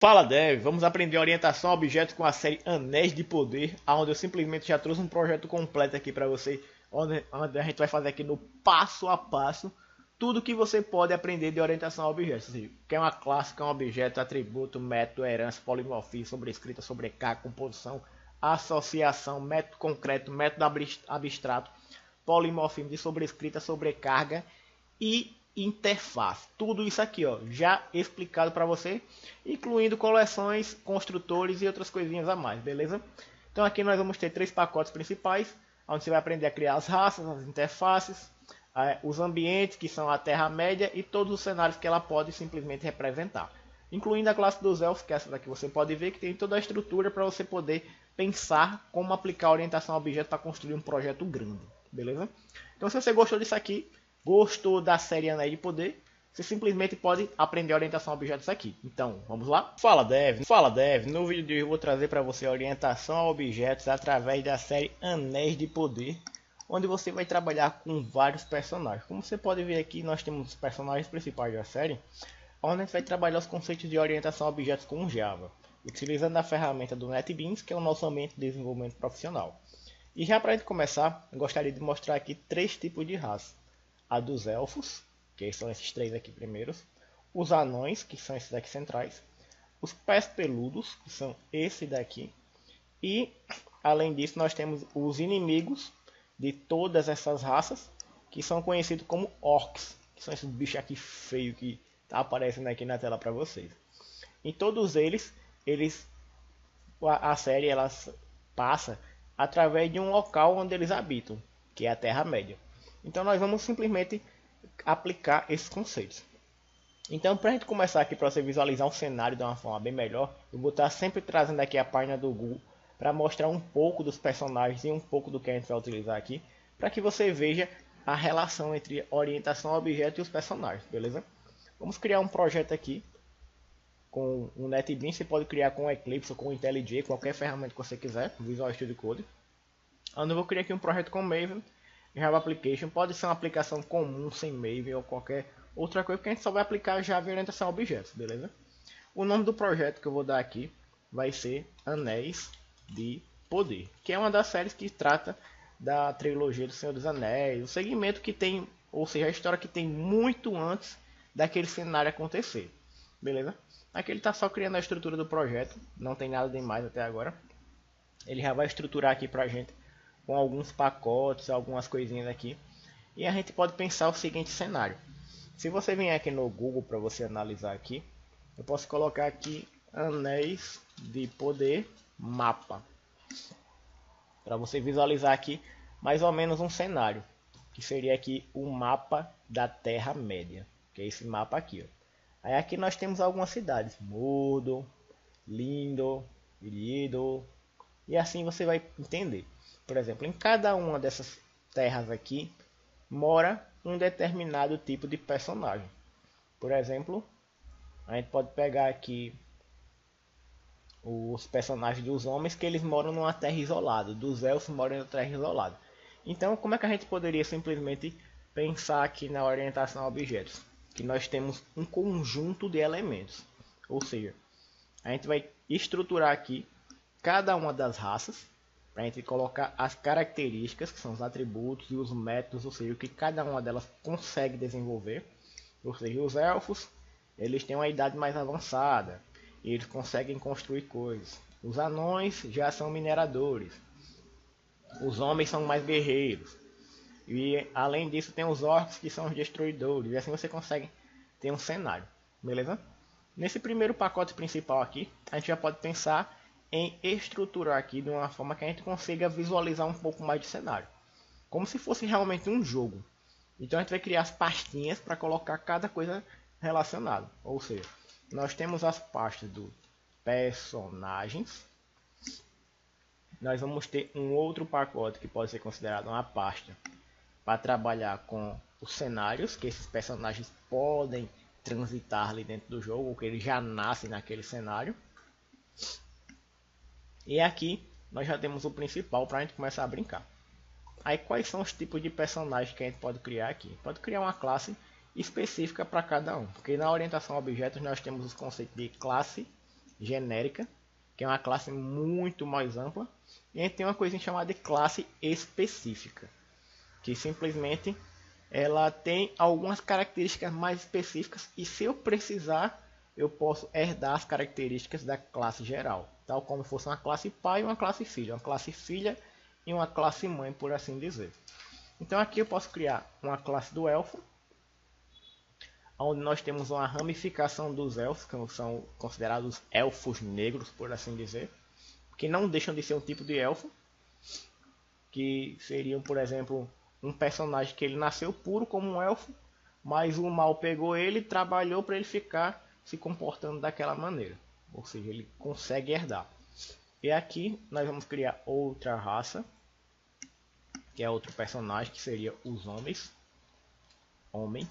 Fala Dev, vamos aprender orientação a objetos com a série Anéis de Poder, onde eu simplesmente já trouxe um projeto completo aqui para você, onde a gente vai fazer aqui no passo a passo tudo que você pode aprender de orientação a objetos, ou seja, o que é uma classe, o que é um objeto, atributo, método, herança, polimorfismo, sobrescrita, sobrecarga, composição, associação, método concreto, método abstrato, polimorfismo de sobrescrita, sobrecarga e interface. Tudo isso aqui, ó, já explicado para você, incluindo coleções, construtores e outras coisinhas a mais, beleza? Então aqui nós vamos ter três pacotes principais, onde você vai aprender a criar as raças, as interfaces, os ambientes, que são a Terra-média, e todos os cenários que ela pode simplesmente representar. Incluindo a classe dos elfos, que é essa daqui você pode ver, que tem toda a estrutura para você poder pensar como aplicar a orientação a objeto para construir um projeto grande, beleza? Então se você gostou disso aqui, gostou da série Anéis de Poder, você simplesmente pode aprender a orientação a objetos aqui. Então, vamos lá? Fala Dev, no vídeo de hoje eu vou trazer para você a orientação a objetos através da série Anéis de Poder, onde você vai trabalhar com vários personagens. Como você pode ver aqui, nós temos os personagens principais da série, onde a gente vai trabalhar os conceitos de orientação a objetos com Java, utilizando a ferramenta do NetBeans, que é o nosso ambiente de desenvolvimento profissional. E já para a gente começar, eu gostaria de mostrar aqui três tipos de raça. A dos elfos, que são esses três aqui primeiros, os anões, que são esses aqui centrais, os pés peludos, que são esse daqui, e além disso nós temos os inimigos de todas essas raças, que são conhecidos como orcs, que são esses bichos aqui feios que tá aparecendo aqui na tela para vocês. Em todos eles, a série ela passa através de um local onde eles habitam, que é a Terra-média. Então nós vamos simplesmente aplicar esses conceitos. Então para a gente começar aqui, para você visualizar um cenário de uma forma bem melhor, eu vou estar sempre trazendo aqui a página do Google para mostrar um pouco dos personagens e um pouco do que a gente vai utilizar aqui, para que você veja a relação entre orientação ao objeto e os personagens, beleza? Vamos criar um projeto aqui com o NetBeans. Você pode criar com Eclipse ou com IntelliJ, qualquer ferramenta que você quiser, Visual Studio Code. Eu vou criar aqui um projeto com Maven, Java Application. Pode ser uma aplicação comum sem Maven ou qualquer outra coisa, porque a gente só vai aplicar Java e orientação a objetos, beleza? O nome do projeto que eu vou dar aqui vai ser Anéis de Poder, que é uma das séries que trata da trilogia do Senhor dos Anéis, o segmento que tem, ou seja, a história que tem muito antes daquele cenário acontecer, beleza? Aqui ele está só criando a estrutura do projeto, não tem nada demais até agora. Ele já vai estruturar aqui para a gente com alguns pacotes, algumas coisinhas aqui. E a gente pode pensar o seguinte cenário. Se você vier aqui no Google para você analisar aqui, eu posso colocar aqui Anéis de Poder Mapa. Para você visualizar aqui mais ou menos um cenário, que seria aqui o mapa da Terra-média, que é esse mapa aqui, ó. Aí aqui nós temos algumas cidades, Mordor, Lindor, Isildur, e assim você vai entender. Por exemplo, em cada uma dessas terras aqui mora um determinado tipo de personagem. Por exemplo, a gente pode pegar aqui os personagens dos homens, que eles moram numa terra isolada, dos elfos moram em uma terra isolada. Então, como é que a gente poderia simplesmente pensar aqui na orientação a objetos? Que nós temos um conjunto de elementos, ou seja, a gente vai estruturar aqui cada uma das raças, para a gente colocar as características, que são os atributos e os métodos, ou seja, o que cada uma delas consegue desenvolver. Ou seja, os elfos, eles têm uma idade mais avançada, e eles conseguem construir coisas. Os anões já são mineradores, os homens são mais guerreiros, e além disso tem os orcs, que são os destruidores, e assim você consegue ter um cenário, beleza? Nesse primeiro pacote principal aqui, a gente já pode pensar em estruturar aqui de uma forma que a gente consiga visualizar um pouco mais de cenário, como se fosse realmente um jogo. Então a gente vai criar as pastinhas para colocar cada coisa relacionada, ou seja, nós temos as pastas do personagens. Nós vamos ter um outro pacote que pode ser considerado uma pasta para trabalhar com os cenários, que esses personagens podem transitar ali dentro do jogo, ou que eles já nascem naquele cenário. E aqui nós já temos o principal para a gente começar a brincar. Aí quais são os tipos de personagens que a gente pode criar aqui? Pode criar uma classe específica para cada um, porque na orientação a objetos nós temos os conceitos de classe, genérica, que é uma classe muito mais ampla. E a gente tem uma coisa chamada de classe específica, que simplesmente ela tem algumas características mais específicas e se eu precisar, eu posso herdar as características da classe geral, tal como fosse uma classe pai e uma classe filha e uma classe mãe, por assim dizer. Então aqui eu posso criar uma classe do elfo, onde nós temos uma ramificação dos elfos, que são considerados elfos negros, por assim dizer, que não deixam de ser um tipo de elfo, que seriam, por exemplo, um personagem que ele nasceu puro como um elfo, mas o mal pegou ele e trabalhou para ele ficar se comportando daquela maneira, ou seja, ele consegue herdar. E aqui nós vamos criar outra raça, que é outro personagem, que seria os homens, homem.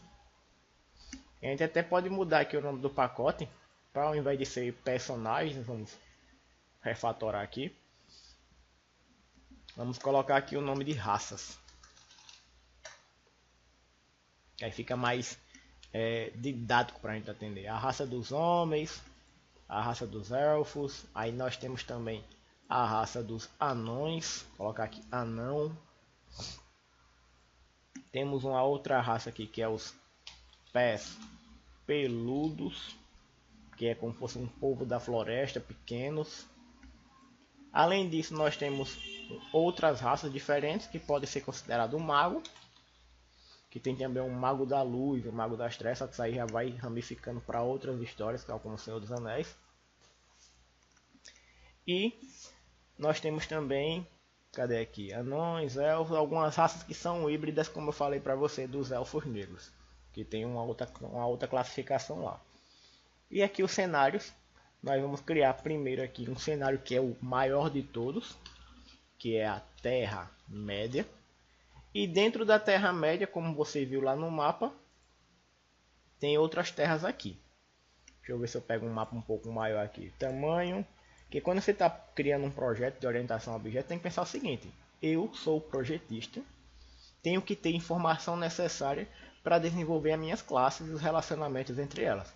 A gente até pode mudar aqui o nome do pacote, para ao invés de ser personagens, vamos refatorar aqui. Vamos colocar aqui o nome de raças. Aí fica mais didático para a gente entender. A raça dos homens, a raça dos elfos. Aí nós temos também a raça dos anões. Vou colocar aqui anão. Temos uma outra raça aqui que é os pés peludos, que é como se fosse um povo da floresta, pequenos. Além disso, nós temos outras raças diferentes que podem ser considerado um mago, que tem também um mago da luz, um mago das trevas, só que isso aí já vai ramificando para outras histórias, tal como o Senhor dos Anéis. E nós temos também, cadê aqui? Anões, elfos, algumas raças que são híbridas, como eu falei para você, dos elfos negros, que tem uma outra classificação lá. E aqui os cenários, nós vamos criar primeiro aqui um cenário que é o maior de todos, que é a Terra-média. E dentro da Terra-média, como você viu lá no mapa, tem outras terras aqui. Deixa eu ver se eu pego um mapa um pouco maior aqui. Tamanho, que quando você está criando um projeto de orientação a objeto, tem que pensar o seguinte: eu sou o projetista, tenho que ter informação necessária para desenvolver as minhas classes e os relacionamentos entre elas.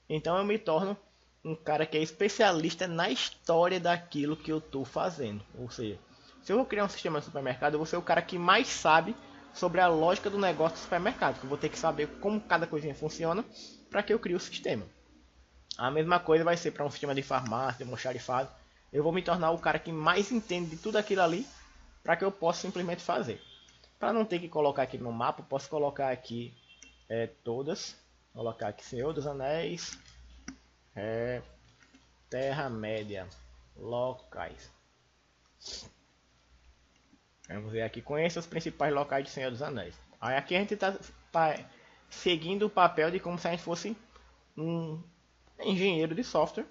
Então eu me torno um cara que é especialista na história daquilo que eu estou fazendo. Ou seja, se eu vou criar um sistema de supermercado, eu vou ser o cara que mais sabe sobre a lógica do negócio do supermercado. Eu vou ter que saber como cada coisinha funciona para que eu crie o sistema. A mesma coisa vai ser para um sistema de farmácia, de almoxarifado. Eu vou me tornar o cara que mais entende de tudo aquilo ali para que eu possa simplesmente fazer. Para não ter que colocar aqui no mapa, posso colocar aqui todas. Vou colocar aqui Senhor dos Anéis, Terra-média, locais. Vamos ver aqui, conheça os principais locais de Senhor dos Anéis. Aí aqui a gente está seguindo o papel de como se a gente fosse um engenheiro de software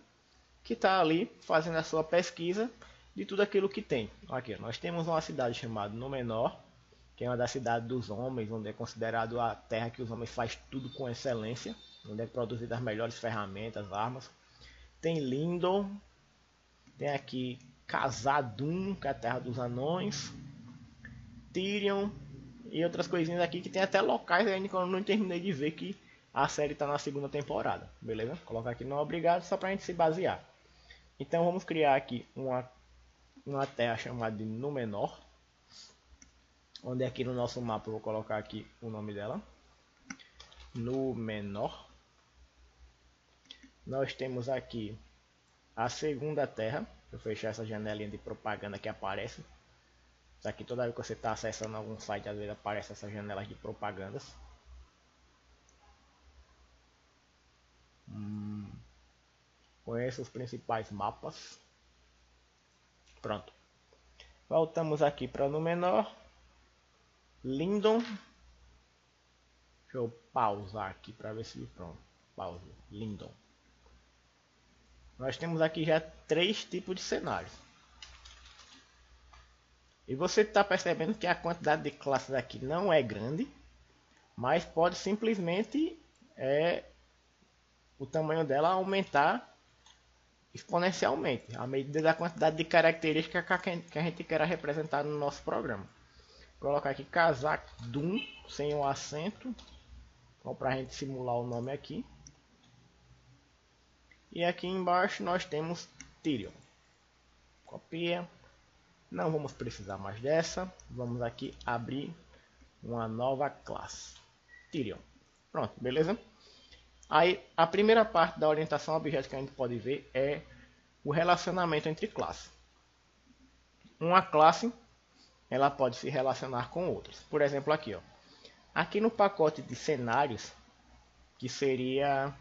que está ali fazendo a sua pesquisa de tudo aquilo que tem. Aqui nós temos uma cidade chamada Númenor, que é uma das cidades dos homens, onde é considerado a terra que os homens fazem tudo com excelência, onde é produzida as melhores ferramentas, armas. Tem Lindon, tem aqui Khazad-dûm, que é a terra dos anões, Tirion e outras coisinhas aqui que tem até locais ainda que eu não terminei de ver, que a série está na segunda temporada, beleza? Vou colocar aqui não obrigado, só para a gente se basear. Então vamos criar aqui uma terra chamada de Númenor, onde aqui no nosso mapa eu vou colocar aqui o nome dela, Númenor. Nós temos aqui a segunda terra. Vou fechar essa janelinha de propaganda que aparece. Isso aqui toda vez que você está acessando algum site, às vezes aparece essas janelas de propagandas. Conheça os principais mapas. Pronto. Voltamos aqui para Númenor. Lindon. Deixa eu pausar aqui para ver se pronto. Pausa. Lindon. Nós temos aqui já 3 tipos de cenários. E você está percebendo que a quantidade de classes aqui não é grande, mas pode simplesmente o tamanho dela aumentar exponencialmente à medida da quantidade de características que a gente quer representar no nosso programa. Vou colocar aqui Khazad-dûm sem o acento, para a gente simular o nome aqui. E aqui embaixo nós temos Tyrion. Copia. Não vamos precisar mais dessa. Vamos aqui abrir uma nova classe. Tyrion. Pronto, beleza? Aí a primeira parte da orientação a objeto que a gente pode ver é o relacionamento entre classes. Uma classe ela pode se relacionar com outras. Por exemplo, aqui, ó. Aqui no pacote de cenários, que seria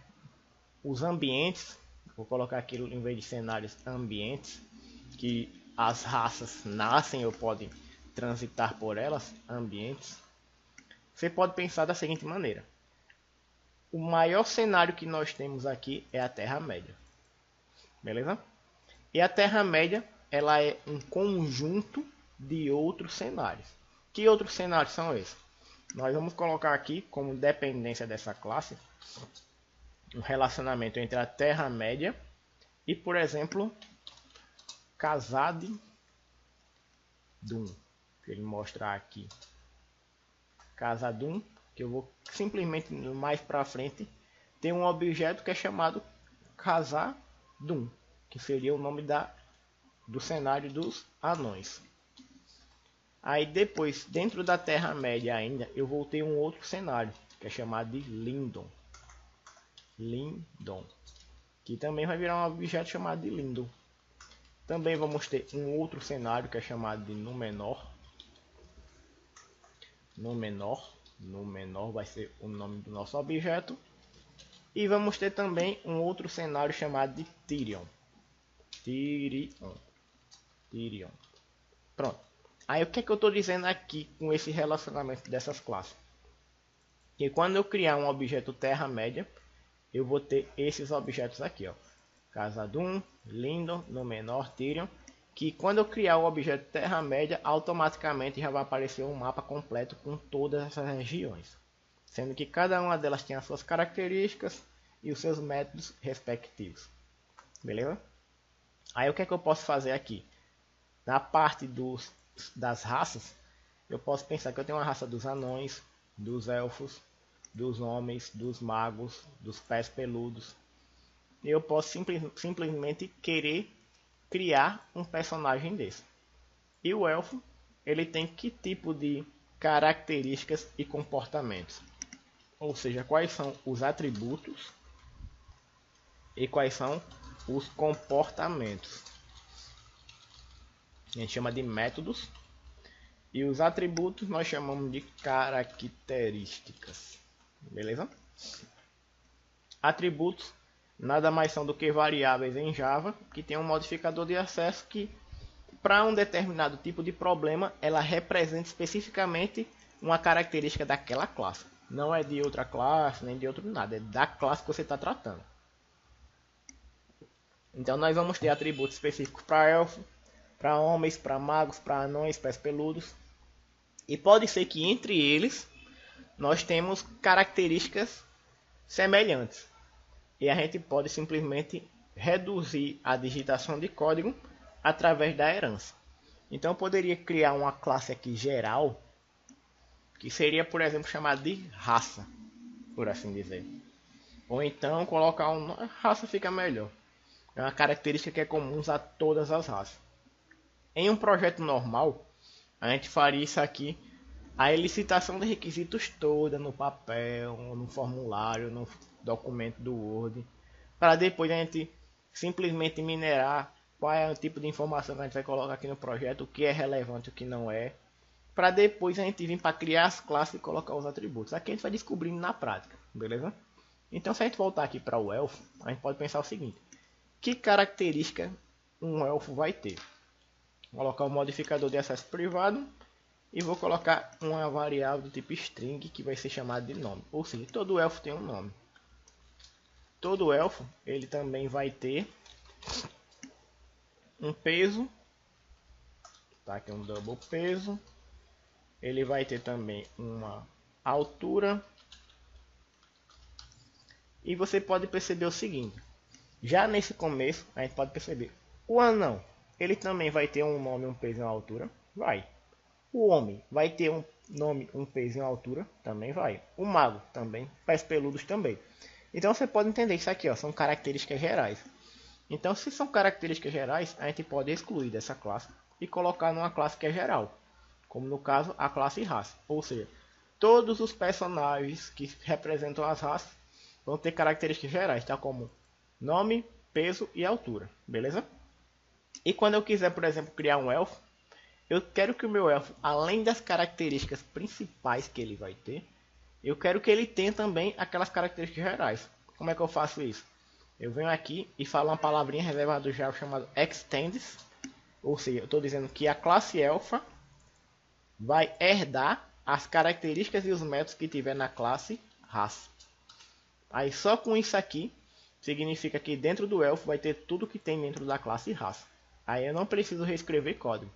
os ambientes, vou colocar aqui em vez de cenários, ambientes, que as raças nascem ou podem transitar por elas, ambientes. Você pode pensar da seguinte maneira. O maior cenário que nós temos aqui é a Terra-média. Beleza? E a Terra-média, ela é um conjunto de outros cenários. Que outros cenários são esses? Nós vamos colocar aqui como dependência dessa classe um relacionamento entre a Terra-média e, por exemplo, Khazad-dûm. Que ele mostrar aqui. Khazad-dûm, que eu vou simplesmente mais para frente ter um objeto que é chamado Khazad-dûm, que seria o nome do cenário dos anões. Aí depois, dentro da Terra-média ainda, eu vou ter um outro cenário, que é chamado de Lindon. Lindon. Que também vai virar um objeto chamado de Lindon. Também vamos ter um outro cenário, que é chamado de Númenor. Númenor vai ser o nome do nosso objeto. E vamos ter também um outro cenário chamado de Tyrion. Tyrion. Pronto. Aí o que é que eu estou dizendo aqui com esse relacionamento dessas classes? Que quando eu criar um objeto Terra-média, eu vou ter esses objetos aqui, ó. Khazad-dûm, Lindon, Númenor, Tyrion. Que quando eu criar o objeto Terra-média, automaticamente já vai aparecer um mapa completo com todas essas regiões. Sendo que cada uma delas tem as suas características e os seus métodos respectivos. Beleza? Aí o que é que eu posso fazer aqui? Na parte das raças, eu posso pensar que eu tenho uma raça dos anões, dos elfos, dos homens, dos magos, dos pés peludos. E eu posso simplesmente querer criar um personagem desse. E o elfo, ele tem que tipo de características e comportamentos? Ou seja, quais são os atributos e quais são os comportamentos. A gente chama de métodos. E os atributos nós chamamos de características. Beleza? Atributos nada mais são do que variáveis em Java que tem um modificador de acesso que, para um determinado tipo de problema, ela representa especificamente uma característica daquela classe. Não é de outra classe, nem de outro nada. É da classe que você está tratando. Então nós vamos ter atributos específicos para elfo, para homens, para magos, para anões, pés peludos. E pode ser que entre eles nós temos características semelhantes. E a gente pode simplesmente reduzir a digitação de código através da herança. Então eu poderia criar uma classe aqui geral, que seria, por exemplo, chamada de raça, por assim dizer. Ou então colocar raça fica melhor. É uma característica que é comum a todas as raças. Em um projeto normal, a gente faria isso aqui, a elicitação de requisitos toda no papel, no formulário, no documento do Word, para depois a gente simplesmente minerar qual é o tipo de informação que a gente vai colocar aqui no projeto, o que é relevante e o que não é, para depois a gente vir para criar as classes e colocar os atributos. Aqui a gente vai descobrindo na prática, beleza? Então se a gente voltar aqui para o elfo, a gente pode pensar o seguinte: que característica um elfo vai ter? Vou colocar um modificador de acesso privado e vou colocar uma variável do tipo string que vai ser chamada de nome. Ou seja, todo elfo tem um nome. Todo elfo ele também vai ter um peso, tá? Aqui um double peso. Ele vai ter também uma altura. E você pode perceber o seguinte: já nesse começo a gente pode perceber o anão, ele também vai ter um nome, um peso e uma altura, vai. O homem vai ter um nome, um peso e uma altura, também vai. O mago também, pés peludos também. Então você pode entender isso aqui, ó, são características gerais. Então se são características gerais, a gente pode excluir dessa classe e colocar numa classe que é geral, como no caso a classe raça. Ou seja, todos os personagens que representam as raças vão ter características gerais, tal como nome, peso e altura, beleza? E quando eu quiser, por exemplo, criar um elfo, eu quero que o meu elfo, além das características principais que ele vai ter, eu quero que ele tenha também aquelas características gerais. Como é que eu faço isso? Eu venho aqui e falo uma palavrinha reservada do Java chamada extends, ou seja, eu estou dizendo que a classe elfa vai herdar as características e os métodos que tiver na classe raça. Aí só com isso aqui significa que dentro do elfo vai ter tudo que tem dentro da classe raça. Aí eu não preciso reescrever código.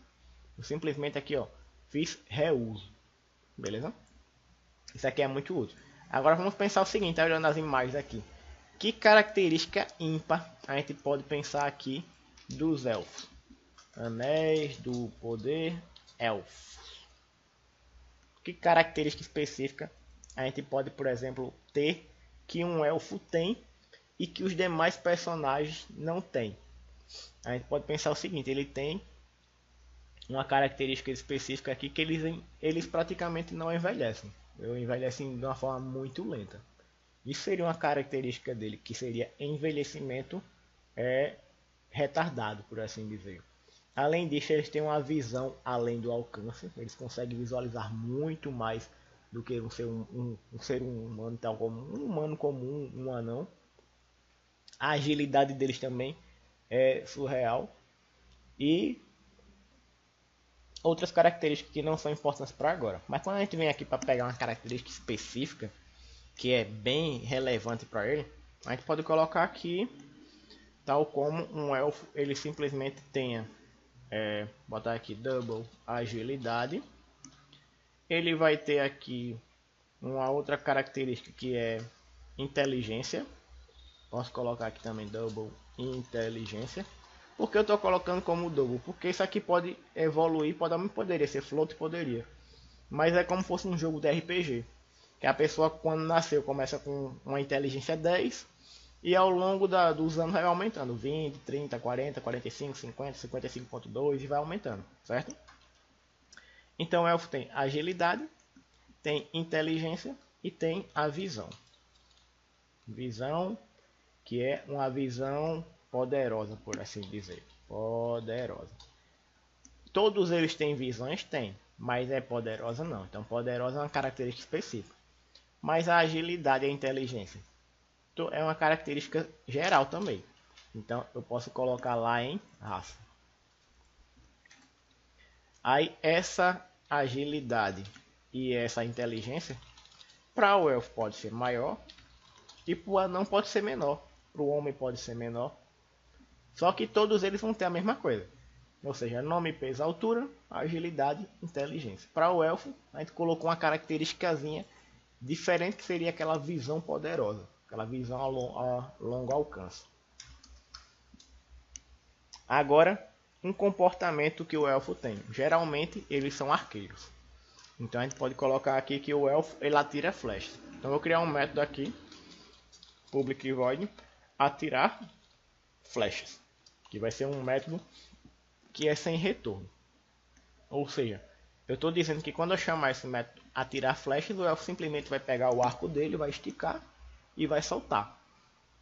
Eu simplesmente aqui, ó, fiz reuso. Beleza? Isso aqui é muito útil. Agora vamos pensar o seguinte, olhando as imagens aqui. Que característica ímpar a gente pode pensar aqui dos elfos? Anéis do poder elfo. Que característica específica a gente pode, por exemplo, ter que um elfo tem e que os demais personagens não têm? A gente pode pensar o seguinte, ele tem uma característica específica aqui que eles praticamente não envelhecem. Eles envelhecem de uma forma muito lenta. Isso seria uma característica dele, que seria envelhecimento retardado, por assim dizer. Além disso, eles têm uma visão além do alcance. Eles conseguem visualizar muito mais do que um ser humano, tal como um humano comum, um anão. A agilidade deles também é surreal. E outras características que não são importantes para agora. Mas quando a gente vem aqui para pegar uma característica específica, que é bem relevante para ele, a gente pode colocar aqui, tal como um elfo, ele simplesmente tenha, botar aqui double agilidade. Ele vai ter aqui uma outra característica que é inteligência. Posso colocar aqui também double inteligência. Por que eu estou colocando como double? Porque isso aqui pode evoluir, poderia ser float, poderia. Mas é como se fosse um jogo de RPG. Que a pessoa quando nasceu começa com uma inteligência 10 e ao longo dos anos vai aumentando. 20, 30, 40, 45, 50, 55.2 e vai aumentando, certo? Então o elfo tem agilidade, tem inteligência e tem a visão. Visão, que é uma visão poderosa, por assim dizer. Poderosa. Todos eles têm visões? Tem. Mas é poderosa não. Então poderosa é uma característica específica. Mas a agilidade e a inteligência é uma característica geral também. Então eu posso colocar lá em raça. Aí essa agilidade e essa inteligência, para o elfo pode ser maior e para o anão pode ser menor. Para o homem pode ser menor. Só que todos eles vão ter a mesma coisa. Ou seja, nome, peso, altura, agilidade, inteligência. Para o elfo, a gente colocou uma característicazinha diferente, que seria aquela visão poderosa. Aquela visão a longo alcance. Agora, um comportamento que o elfo tem. Geralmente, eles são arqueiros. Então, a gente pode colocar aqui que o elfo ele atira flechas. Então, eu vou criar um método aqui. Public void atirar flechas. Que vai ser um método que é sem retorno. Ou seja, eu estou dizendo que quando eu chamar esse método atirar flechas, o elfo simplesmente vai pegar o arco dele, vai esticar e vai soltar.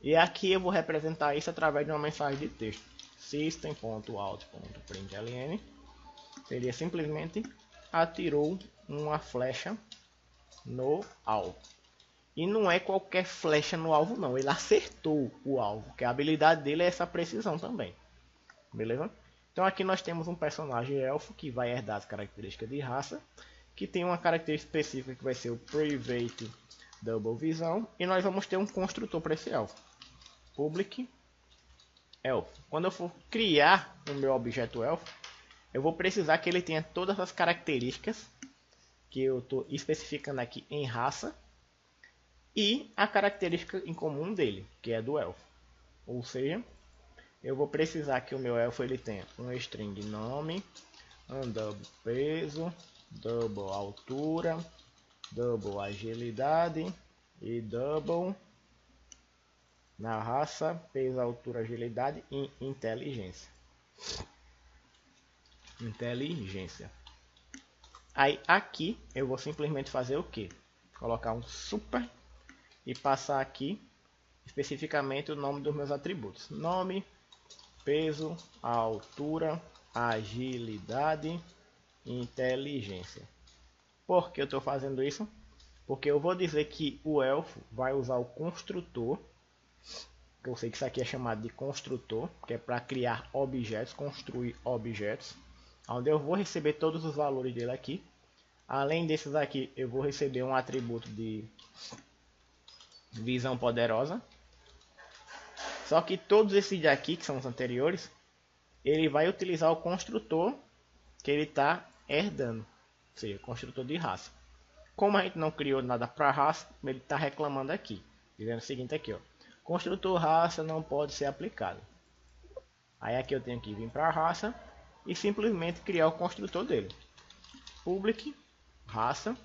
E aqui eu vou representar isso através de uma mensagem de texto. System.out.println seria simplesmente atirou uma flecha no alvo. E não é qualquer flecha no alvo não, ele acertou o alvo, que a habilidade dele é essa precisão também. Beleza? Então aqui nós temos um personagem elfo que vai herdar as características de raça, que tem uma característica específica que vai ser o Private Double Visão, e nós vamos ter um construtor para esse elfo. Public elfo. Quando eu for criar o meu objeto elfo, eu vou precisar que ele tenha todas as características que eu estou especificando aqui em raça e a característica em comum dele, que é do elfo. Ou seja, eu vou precisar que o meu elfo ele tenha um string nome, um double peso, double altura, double agilidade e double Na raça, peso, altura, agilidade e inteligência. Inteligência. Aí aqui eu vou simplesmente fazer o que? Colocar um super e passar aqui especificamente o nome dos meus atributos. Nome, peso, altura, agilidade e inteligência. Por que eu estou fazendo isso? Porque eu vou dizer que o elfo vai usar o construtor, que eu sei que isso aqui é chamado de construtor, que é para criar objetos, construir objetos, onde eu vou receber todos os valores dele aqui. Além desses aqui, eu vou receber um atributo de visão poderosa. Só que todos esses daqui, que são os anteriores, ele vai utilizar o construtor que ele está herdando, ou seja, construtor de raça. Como a gente não criou nada para raça, ele está reclamando aqui, dizendo o seguinte aqui, ó, construtor raça não pode ser aplicado. Aí aqui eu tenho que vir para a raça e simplesmente criar o construtor dele. Public raça,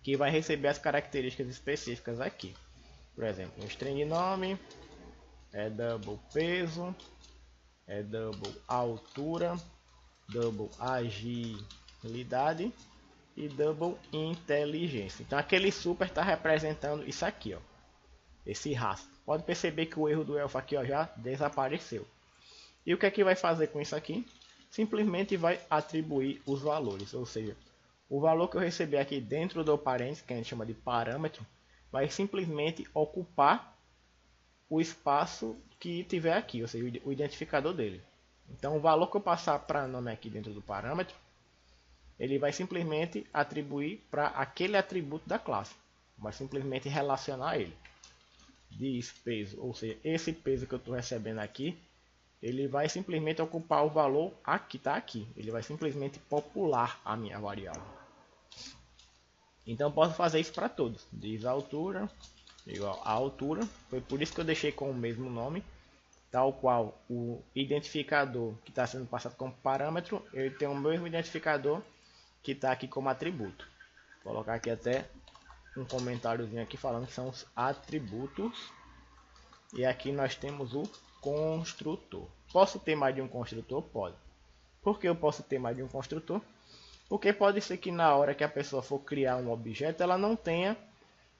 que vai receber as características específicas aqui. Por exemplo, um string nome, é double peso, é double altura, double agilidade e double inteligência. Então aquele super está representando isso aqui, ó, esse rastro. Pode perceber que o erro do elfo aqui, ó, já desapareceu. E o que é que vai fazer com isso aqui? Simplesmente vai atribuir os valores, ou seja, o valor que eu receber aqui dentro do parênteses, que a gente chama de parâmetro, vai simplesmente ocupar o espaço que tiver aqui, ou seja, o identificador dele. Então o valor que eu passar para nome aqui dentro do parâmetro, ele vai simplesmente atribuir para aquele atributo da classe. Vai simplesmente relacionar ele. Diz peso, ou seja, esse peso que eu estou recebendo aqui, ele vai simplesmente ocupar o valor aqui, está aqui. Ele vai simplesmente popular a minha variável. Então posso fazer isso para todos. Diz altura igual a altura. Foi por isso que eu deixei com o mesmo nome. Tal qual o identificador que está sendo passado como parâmetro, ele tem o mesmo identificador que está aqui como atributo. Vou colocar aqui até um comentáriozinho aqui falando que são os atributos. E aqui nós temos o construtor. Posso ter mais de um construtor? Pode. Por que eu posso ter mais de um construtor? Porque pode ser que na hora que a pessoa for criar um objeto, ela não tenha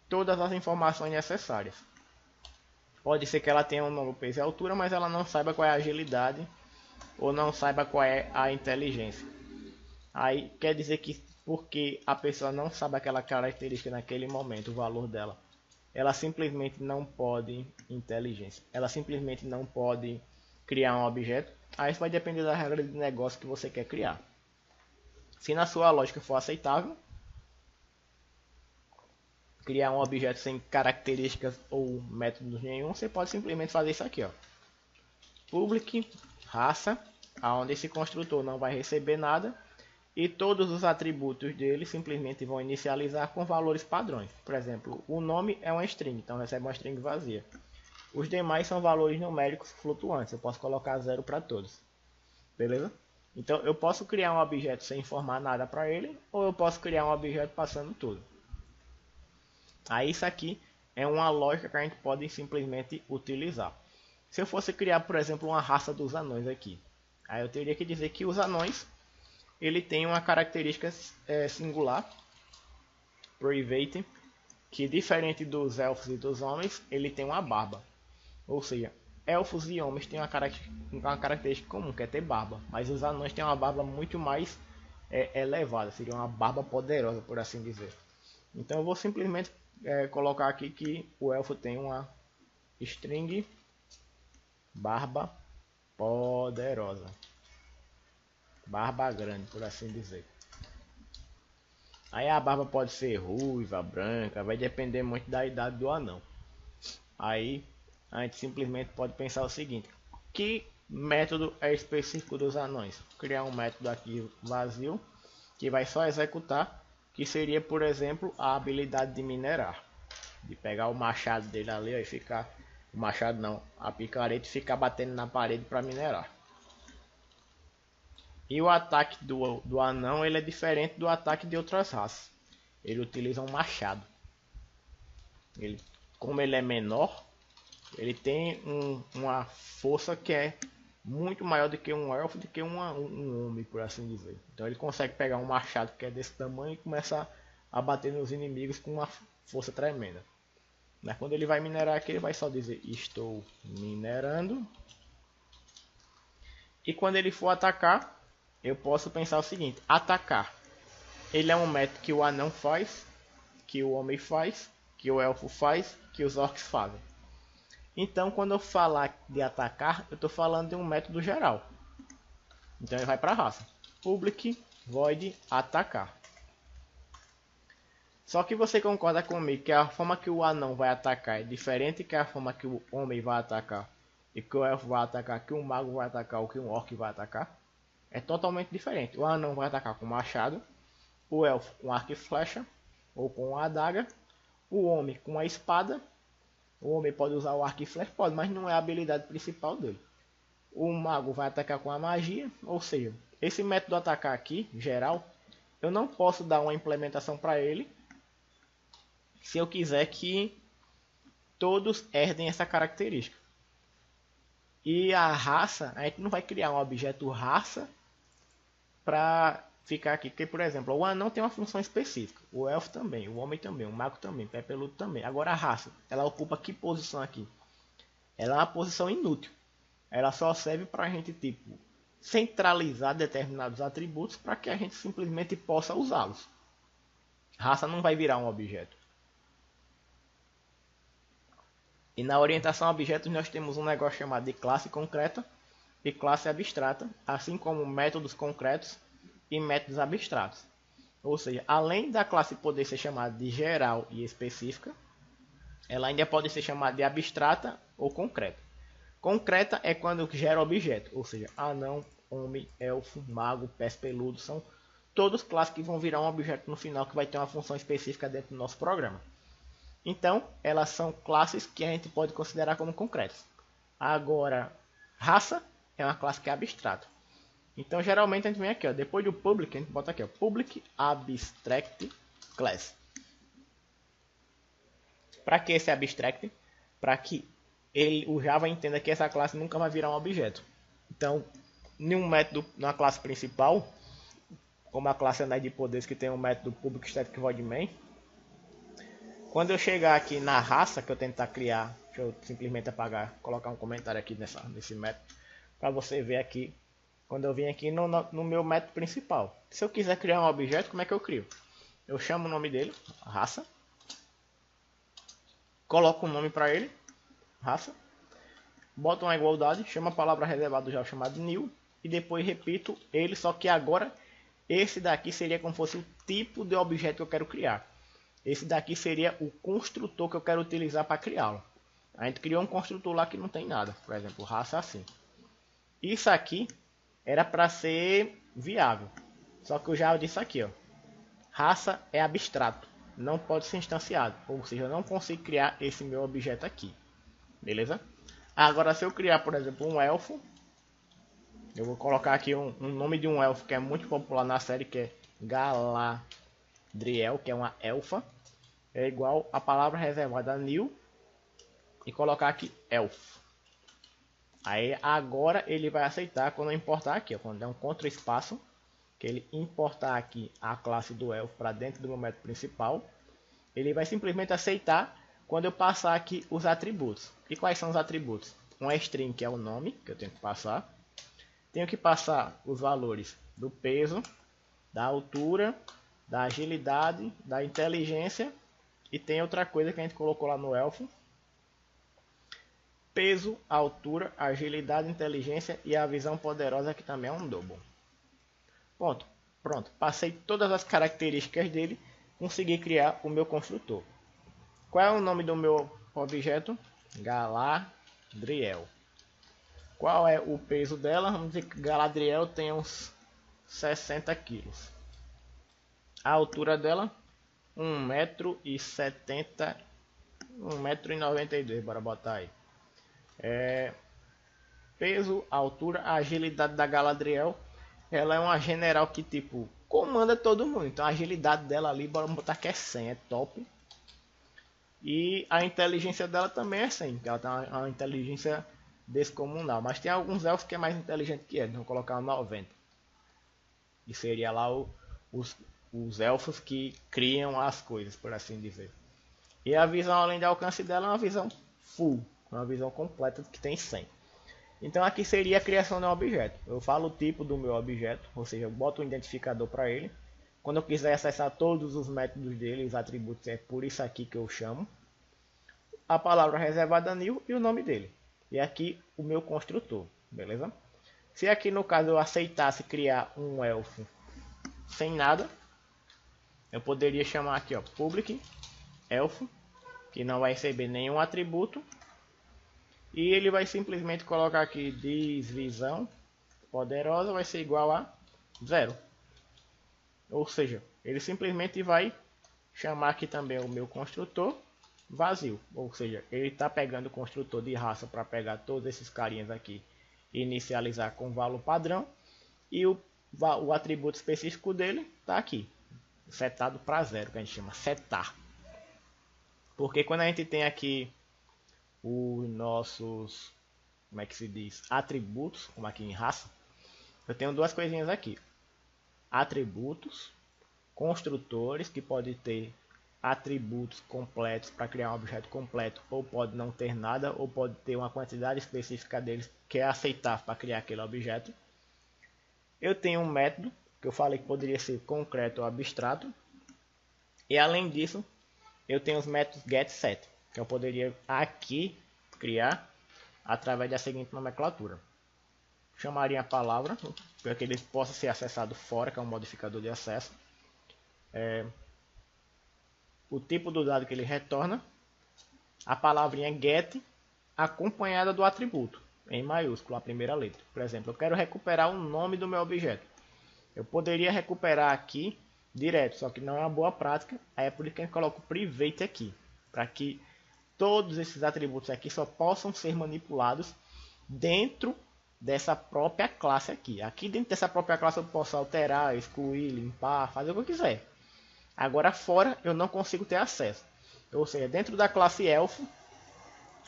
todas as informações necessárias. Pode ser que ela tenha um nome, peso e altura, mas ela não saiba qual é a agilidade ou não saiba qual é a inteligência. Aí quer dizer que porque a pessoa não sabe aquela característica naquele momento, o valor dela, ela simplesmente não pode inteligência. Ela simplesmente não pode criar um objeto. Aí isso vai depender da regra de negócio que você quer criar. Se na sua lógica for aceitável, criar um objeto sem características ou métodos nenhum, você pode simplesmente fazer isso aqui, ó. Public raça, onde esse construtor não vai receber nada e todos os atributos dele simplesmente vão inicializar com valores padrões. Por exemplo, o nome é uma string, então recebe uma string vazia. Os demais são valores numéricos flutuantes, eu posso colocar 0 para todos. Beleza? Então eu posso criar um objeto sem informar nada para ele, ou eu posso criar um objeto passando tudo. Aí isso aqui é uma lógica que a gente pode simplesmente utilizar. Se eu fosse criar, por exemplo, uma raça dos anões aqui, aí eu teria que dizer que os anões ele tem uma característica singular, private, que diferente dos elfos e dos homens, ele tem uma barba. Ou seja, elfos e homens têm uma característica comum, que é ter barba, mas os anões têm uma barba muito mais elevada, seria uma barba poderosa, por assim dizer. Então eu vou simplesmente colocar aqui que o elfo tem uma string barba poderosa, barba grande, por assim dizer. Aí a barba pode ser ruiva, branca, vai depender muito da idade do anão. Aí a gente simplesmente pode pensar o seguinte: que método é específico dos anões? Criar um método aqui vazio que vai só executar, que seria, por exemplo, a habilidade de minerar, de pegar o machado dele ali ó, e ficar, o machado não, a picareta, e ficar batendo na parede para minerar. E o ataque do anão ele é diferente do ataque de outras raças. Ele utiliza um machado. Como ele é menor, Ele tem uma força que é muito maior do que um elfo, do que um homem, por assim dizer. Então ele consegue pegar um machado que é desse tamanho e começar a bater nos inimigos com uma força tremenda. Mas quando ele vai minerar aqui, ele vai só dizer estou minerando. E quando ele for atacar, eu posso pensar o seguinte: atacar. Ele é um método que o anão faz, que o homem faz, que o elfo faz, que os orcs fazem. Então, quando eu falar de atacar, eu estou falando de um método geral. Então, ele vai para a raça. Public void atacar. Só que você concorda comigo que a forma que o anão vai atacar é diferente que a forma que o homem vai atacar, e que o elfo vai atacar, que o mago vai atacar, ou que o orc vai atacar? É totalmente diferente. O anão vai atacar com machado, o elfo com arco e flecha, ou com a adaga, o homem com a espada. O homem pode usar o arco e flecha, pode, mas não é a habilidade principal dele. O mago vai atacar com a magia, ou seja, esse método de atacar aqui, geral, eu não posso dar uma implementação para ele se eu quiser que todos herdem essa característica. E a raça, a gente não vai criar um objeto raça para ficar aqui. Porque, por exemplo, o anão tem uma função específica. O elfo também, o homem também, o mago também, o pé peludo também. Agora a raça, ela ocupa que posição aqui? Ela é uma posição inútil. Ela só serve para a gente tipo centralizar determinados atributos para que a gente simplesmente possa usá-los. Raça não vai virar um objeto. E na orientação a objetos nós temos um negócio chamado de classe concreta e classe abstrata, assim como métodos concretos e métodos abstratos. Ou seja, além da classe poder ser chamada de geral e específica, ela ainda pode ser chamada de abstrata ou concreta. Concreta é quando gera objeto, ou seja, anão, homem, elfo, mago, pés peludo, são todos classes que vão virar um objeto no final que vai ter uma função específica dentro do nosso programa. Então, elas são classes que a gente pode considerar como concretas. Agora, raça é uma classe que é abstrata. Então, geralmente a gente vem aqui, ó, depois do public, a gente bota aqui, ó, public abstract class. Para que esse abstract? Para que o Java entenda que essa classe nunca vai virar um objeto. Então, em um método, na classe principal, como a classe Anéis de Poderes, que tem um método public static void main, quando eu chegar aqui na raça que eu tentar criar, deixa eu simplesmente apagar, colocar um comentário aqui nesse método, para você ver aqui, quando eu vim aqui no meu método principal. Se eu quiser criar um objeto, como é que eu crio? Eu chamo o nome dele, raça, coloco um nome para ele, raça, boto uma igualdade, chamo a palavra reservada do Java chamada new, e depois repito ele, só que agora esse daqui seria como fosse o tipo de objeto que eu quero criar. Esse daqui seria o construtor que eu quero utilizar para criá-lo. A gente criou um construtor lá que não tem nada. Por exemplo, raça assim. Isso aqui era para ser viável. Só que eu já disse aqui, ó. Raça é abstrato. Não pode ser instanciado. Ou seja, eu não consigo criar esse meu objeto aqui. Beleza? Agora, se eu criar, por exemplo, um elfo. Eu vou colocar aqui um nome de um elfo que é muito popular na série, que é Galadriel, que é uma elfa. É igual a palavra reservada new e colocar aqui elf. Aí agora ele vai aceitar quando eu importar aqui, ó, quando der um contra espaço, que ele importar aqui a classe do elfo para dentro do meu método principal, ele vai simplesmente aceitar quando eu passar aqui os atributos. E quais são os atributos? Uma string, que é o nome que eu tenho que passar. Tenho que passar os valores do peso, da altura, da agilidade, da inteligência. E tem outra coisa que a gente colocou lá no elfo. Peso, altura, agilidade, inteligência e a visão poderosa, que também é um double. Pronto. Passei todas as características dele. Consegui criar o meu construtor. Qual é o nome do meu objeto? Galadriel. Qual é o peso dela? Vamos dizer que Galadriel tem uns 60 quilos. A altura dela? 1,70 m, 1,92 m, bora botar aí. Peso, altura, agilidade da Galadriel. Ela é uma general que tipo comanda todo mundo. Então a agilidade dela ali, bora botar que é 100, é top. E a inteligência dela também é 100, que ela tem uma inteligência descomunal. Mas tem alguns elfos que é mais inteligente que ela, então vou colocar 90. E seria lá os, os elfos que criam as coisas, por assim dizer. E a visão além de alcance dela é uma visão full, uma visão completa que tem 100. Então aqui seria a criação de um objeto. Eu falo o tipo do meu objeto, ou seja, eu boto um identificador para ele. Quando eu quiser acessar todos os métodos dele, os atributos, é por isso aqui que eu chamo. A palavra reservada new e o nome dele. E aqui o meu construtor, beleza? Se aqui no caso eu aceitasse criar um elfo sem nada, eu poderia chamar aqui, ó, public elfo, que não vai receber nenhum atributo. E ele vai simplesmente colocar aqui visão poderosa vai ser igual a 0. Ou seja, ele simplesmente vai chamar aqui também o meu construtor vazio. Ou seja, ele está pegando o construtor de raça para pegar todos esses carinhas aqui e inicializar com valor padrão. E o atributo específico dele está aqui, setado para 0, que a gente chama setar. Porque quando a gente tem aqui os nossos, como é que se diz, atributos, como aqui em raça, eu tenho duas coisinhas aqui: atributos, construtores, que pode ter atributos completos para criar um objeto completo, ou pode não ter nada, ou pode ter uma quantidade específica deles que é aceitável para criar aquele objeto. Eu tenho um método que eu falei que poderia ser concreto ou abstrato, e além disso eu tenho os métodos getSet, que eu poderia aqui criar através da seguinte nomenclatura. Chamaria a palavra para que ele possa ser acessado fora, que é um modificador de acesso. O tipo do dado que ele retorna, a palavrinha get acompanhada do atributo em maiúsculo, a primeira letra. Por exemplo, eu quero recuperar o nome do meu objeto. Eu poderia recuperar aqui direto, só que não é uma boa prática. Aí é por isso que a gente coloca o private aqui, para que todos esses atributos aqui só possam ser manipulados dentro dessa própria classe aqui. Aqui dentro dessa própria classe eu posso alterar, excluir, limpar, fazer o que eu quiser. Agora fora eu não consigo ter acesso. Ou seja, dentro da classe elfo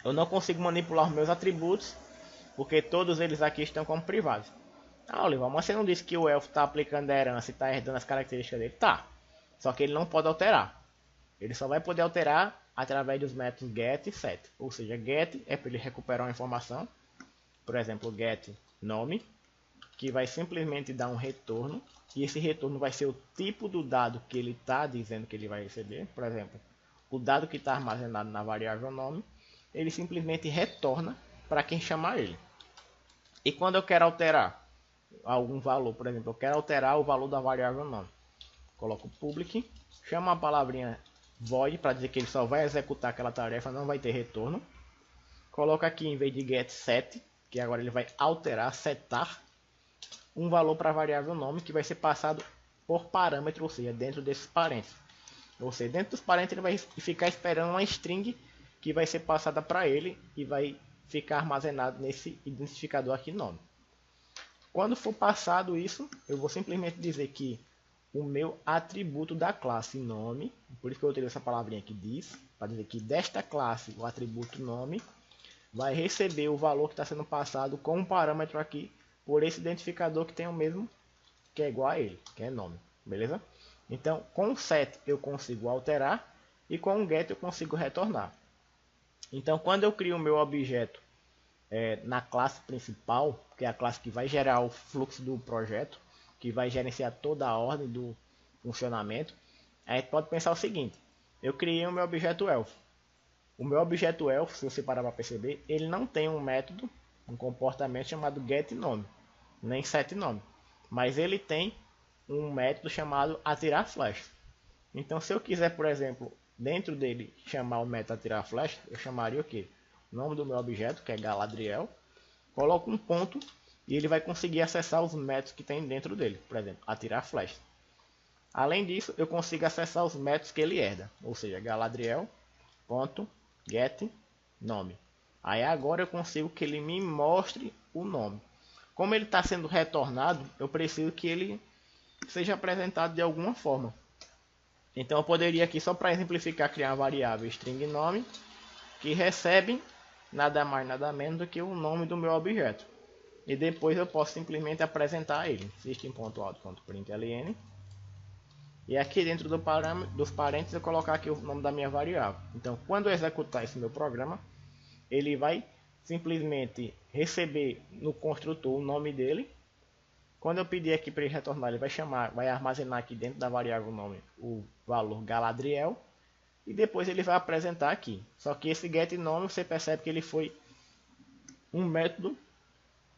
eu não consigo manipular os meus atributos, porque todos eles aqui estão como privados. Ah, Oliver, mas você não disse que o elfo está aplicando a herança e está herdando as características dele? Tá. Só que ele não pode alterar. Ele só vai poder alterar através dos métodos get e set. Ou seja, get é para ele recuperar uma informação. Por exemplo, get nome, que vai simplesmente dar um retorno. E esse retorno vai ser o tipo do dado que ele está dizendo que ele vai receber. Por exemplo, o dado que está armazenado na variável nome, ele simplesmente retorna para quem chamar ele. E quando eu quero alterar algum valor, por exemplo, eu quero alterar o valor da variável nome, coloco public, chamo a palavrinha void para dizer que ele só vai executar aquela tarefa, não vai ter retorno. Coloco aqui em vez de get set, que agora ele vai alterar, setar um valor para a variável nome que vai ser passado por parâmetro, ou seja, dentro desses parênteses. Ou seja, dentro dos parênteses ele vai ficar esperando uma string que vai ser passada para ele e vai ficar armazenado nesse identificador aqui nome. Quando for passado isso, eu vou simplesmente dizer que o meu atributo da classe nome, por isso que eu utilizo essa palavrinha aqui diz, para dizer que desta classe o atributo nome vai receber o valor que está sendo passado com um parâmetro aqui por esse identificador que tem o mesmo, que é igual a ele, que é nome, beleza? Então com o set eu consigo alterar e com o get eu consigo retornar. Então quando eu crio o meu objeto na classe principal, que é a classe que vai gerar o fluxo do projeto, que vai gerenciar toda a ordem do funcionamento, a gente pode pensar o seguinte: eu criei o meu objeto elfo. O meu objeto elfo, se você parar para perceber, ele não tem um método, um comportamento chamado getNome, nem setNome, mas ele tem um método chamado atirar_flecha. Então, se eu quiser, por exemplo, dentro dele chamar o método atirar_flecha, eu chamaria o quê? O nome do meu objeto, que é Galadriel, coloco um ponto e ele vai conseguir acessar os métodos que tem dentro dele, por exemplo, atirar_flecha. Além disso, eu consigo acessar os métodos que ele herda, ou seja, Galadriel.getNome. Aí agora eu consigo que ele me mostre o nome. Como ele está sendo retornado, eu preciso que ele seja apresentado de alguma forma. Então eu poderia aqui, só para exemplificar, criar uma variável string nome que recebe nada mais nada menos do que o nome do meu objeto. E depois eu posso simplesmente apresentar ele. System.out.println. E aqui dentro dos parênteses eu colocar aqui o nome da minha variável. Então quando eu executar esse meu programa, ele vai simplesmente receber no construtor o nome dele. Quando eu pedir aqui para ele retornar, ele vai armazenar aqui dentro da variável nome o valor Galadriel. E depois ele vai apresentar aqui. Só que esse getNome você percebe que ele foi um método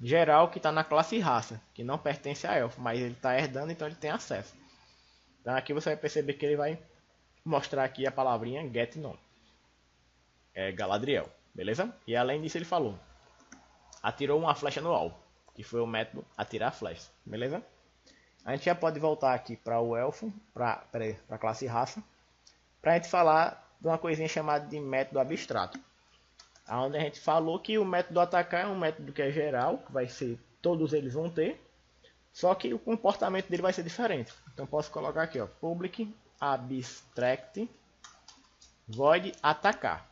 geral que está na classe raça, que não pertence a elfo, mas ele está herdando, então ele tem acesso. Então aqui você vai perceber que ele vai mostrar aqui a palavrinha getNome. É Galadriel, beleza? E além disso ele falou, atirou uma flecha no alvo, que foi o método atirar flecha, beleza? A gente já pode voltar aqui para o elfo, para a classe raça, para a gente falar de uma coisinha chamada de método abstrato. Onde a gente falou que o método atacar é um método que é geral, que vai ser, todos eles vão ter, só que o comportamento dele vai ser diferente. Então posso colocar aqui, ó, public abstract void atacar.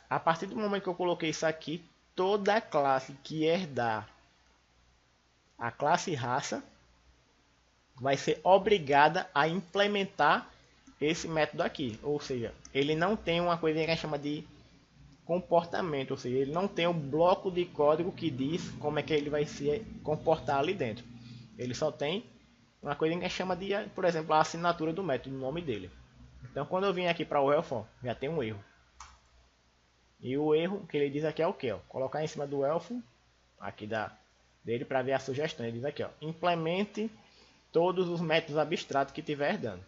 A partir do momento que eu coloquei isso aqui, toda classe que herdar a classe raça vai ser obrigada a implementar esse método aqui. Ou seja, ele não tem uma coisa que a gente chama de comportamento, ou seja, ele não tem um bloco de código que diz como é que ele vai se comportar ali dentro. Ele só tem uma coisa que a gente chama de, por exemplo, a assinatura do método, o nome dele. Então quando eu vim aqui para o elfo, já tem um erro. E o erro que ele diz aqui é o que? Colocar em cima do elfo aqui dele para ver a sugestão. Ele diz aqui, ó, implemente todos os métodos abstratos que tiver herdando.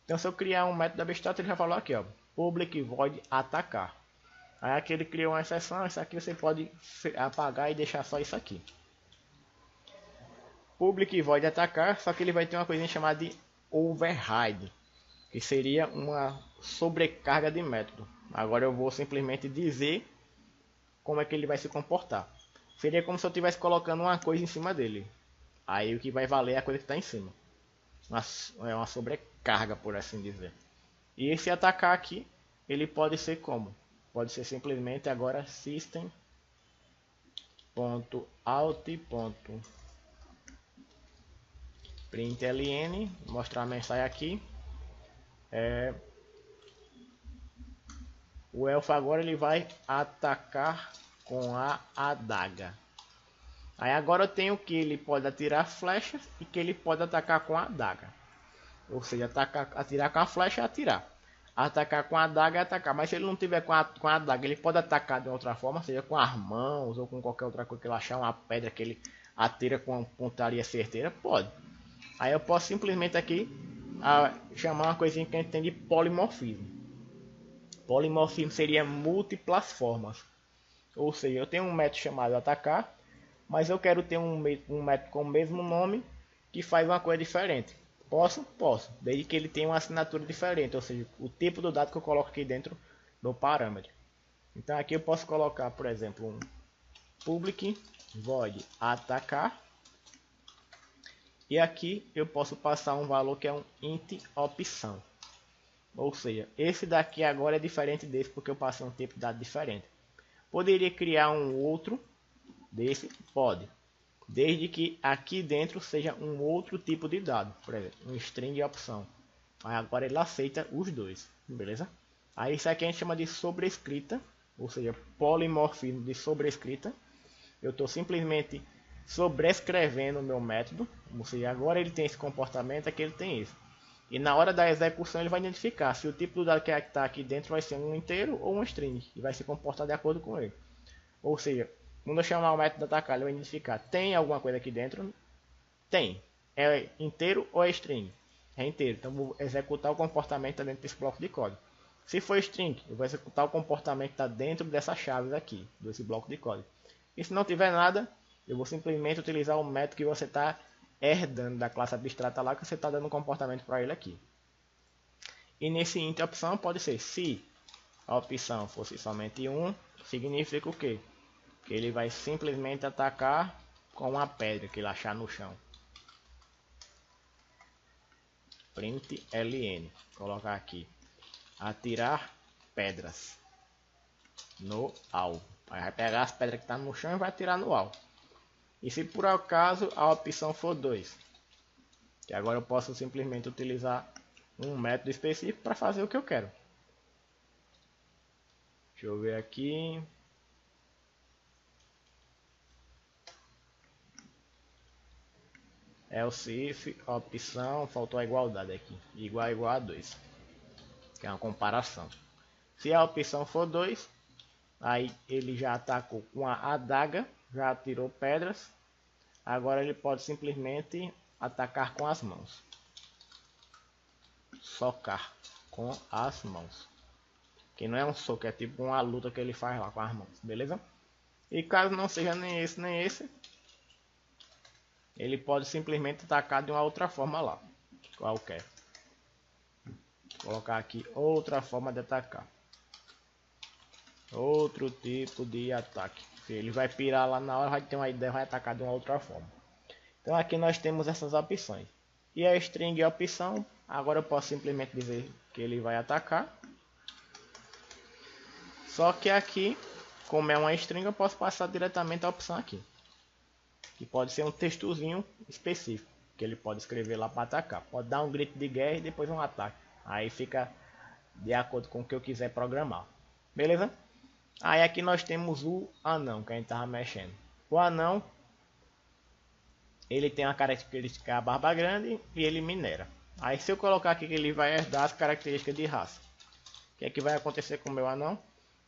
Então se eu criar um método abstrato, ele já falou aqui, ó, public void atacar. Aí aqui ele criou uma exceção, isso aqui você pode apagar e deixar só isso aqui. Public void atacar, só que ele vai ter uma coisinha chamada de override, que seria uma sobrecarga de método. Agora eu vou simplesmente dizer como é que ele vai se comportar. Seria como se eu estivesse colocando uma coisa em cima dele. Aí o que vai valer é a coisa que está em cima. É uma sobrecarga, por assim dizer. E esse atacar aqui, ele pode ser como? Pode ser simplesmente agora system.out.println, mostrar a mensagem aqui. O elfo agora ele vai atacar com a adaga. Aí agora eu tenho que ele pode atirar flechas e que ele pode atacar com a adaga. Ou seja, atirar com a flecha é atirar. Atacar com a adaga é atacar. Mas se ele não tiver com a adaga, ele pode atacar de outra forma, seja com as mãos ou com qualquer outra coisa que ele achar, uma pedra que ele atira com uma pontaria certeira, pode. Aí eu posso simplesmente aqui chamar uma coisinha que a gente tem de polimorfismo. Polimorfismo seria múltiplas formas. Ou seja, eu tenho um método chamado atacar, mas eu quero ter um método com o mesmo nome que faz uma coisa diferente. Posso? Posso, desde que ele tenha uma assinatura diferente, ou seja, o tipo do dado que eu coloco aqui dentro do parâmetro. Então aqui eu posso colocar, por exemplo, um public void atacar. E aqui eu posso passar um valor que é um int opção. Ou seja, esse daqui agora é diferente desse porque eu passei um tipo de dado diferente. Poderia criar um outro desse? Pode. Desde que aqui dentro seja um outro tipo de dado, por exemplo, um string opção. Aí agora ele aceita os dois, beleza? Aí isso aqui a gente chama de sobrescrita, ou seja, polimorfismo de sobrescrita. Eu estou simplesmente sobrescrevendo o meu método, ou seja, agora ele tem esse comportamento, aqui ele tem esse. E na hora da execução ele vai identificar se o tipo do dado que está aqui dentro vai ser um inteiro ou um string, e vai se comportar de acordo com ele. Ou seja, quando eu chamar o método atacar, ele vai identificar, tem alguma coisa aqui dentro? Tem. É inteiro ou é string? É inteiro. Então vou executar o comportamento dentro desse bloco de código. Se for string, eu vou executar o comportamento que está dentro dessas chaves aqui, desse bloco de código. E se não tiver nada, eu vou simplesmente utilizar o método que você está herdando da classe abstrata lá, que você está dando um comportamento para ele aqui. E nesse int opção pode ser, se a opção fosse somente 1, significa o quê? Que ele vai simplesmente atacar com uma pedra que ele achar no chão. print ln, colocar aqui, atirar pedras no alvo. Aí vai pegar as pedras que estão no chão e vai atirar no alvo. E se por acaso a opção for 2, que agora eu posso simplesmente utilizar um método específico para fazer o que eu quero. Deixa eu ver aqui. Else if, opção, faltou a igualdade aqui, igual a 2, que é uma comparação. Se a opção for 2, aí ele já atacou com a adaga, já atirou pedras, agora ele pode simplesmente atacar com as mãos, socar com as mãos, que não é um soco, é tipo uma luta que ele faz lá com as mãos, beleza? E caso não seja nem esse, ele pode simplesmente atacar de uma outra forma lá, qualquer. Vou colocar aqui outra forma de atacar, outro tipo de ataque. Se ele vai pirar lá na hora, vai ter uma ideia, vai atacar de uma outra forma. Então aqui nós temos essas opções. E a string opção, agora eu posso simplesmente dizer que ele vai atacar. Só que aqui, como é uma string, eu posso passar diretamente a opção aqui, que pode ser um textozinho específico, que ele pode escrever lá para atacar. Pode dar um grito de guerra e depois um ataque. Aí fica de acordo com o que eu quiser programar. Beleza? Aí aqui nós temos o anão que a gente estava mexendo. O anão, ele tem a característica a barba grande e ele minera. Aí se eu colocar aqui que ele vai herdar as características de raça, o que é que vai acontecer com o meu anão?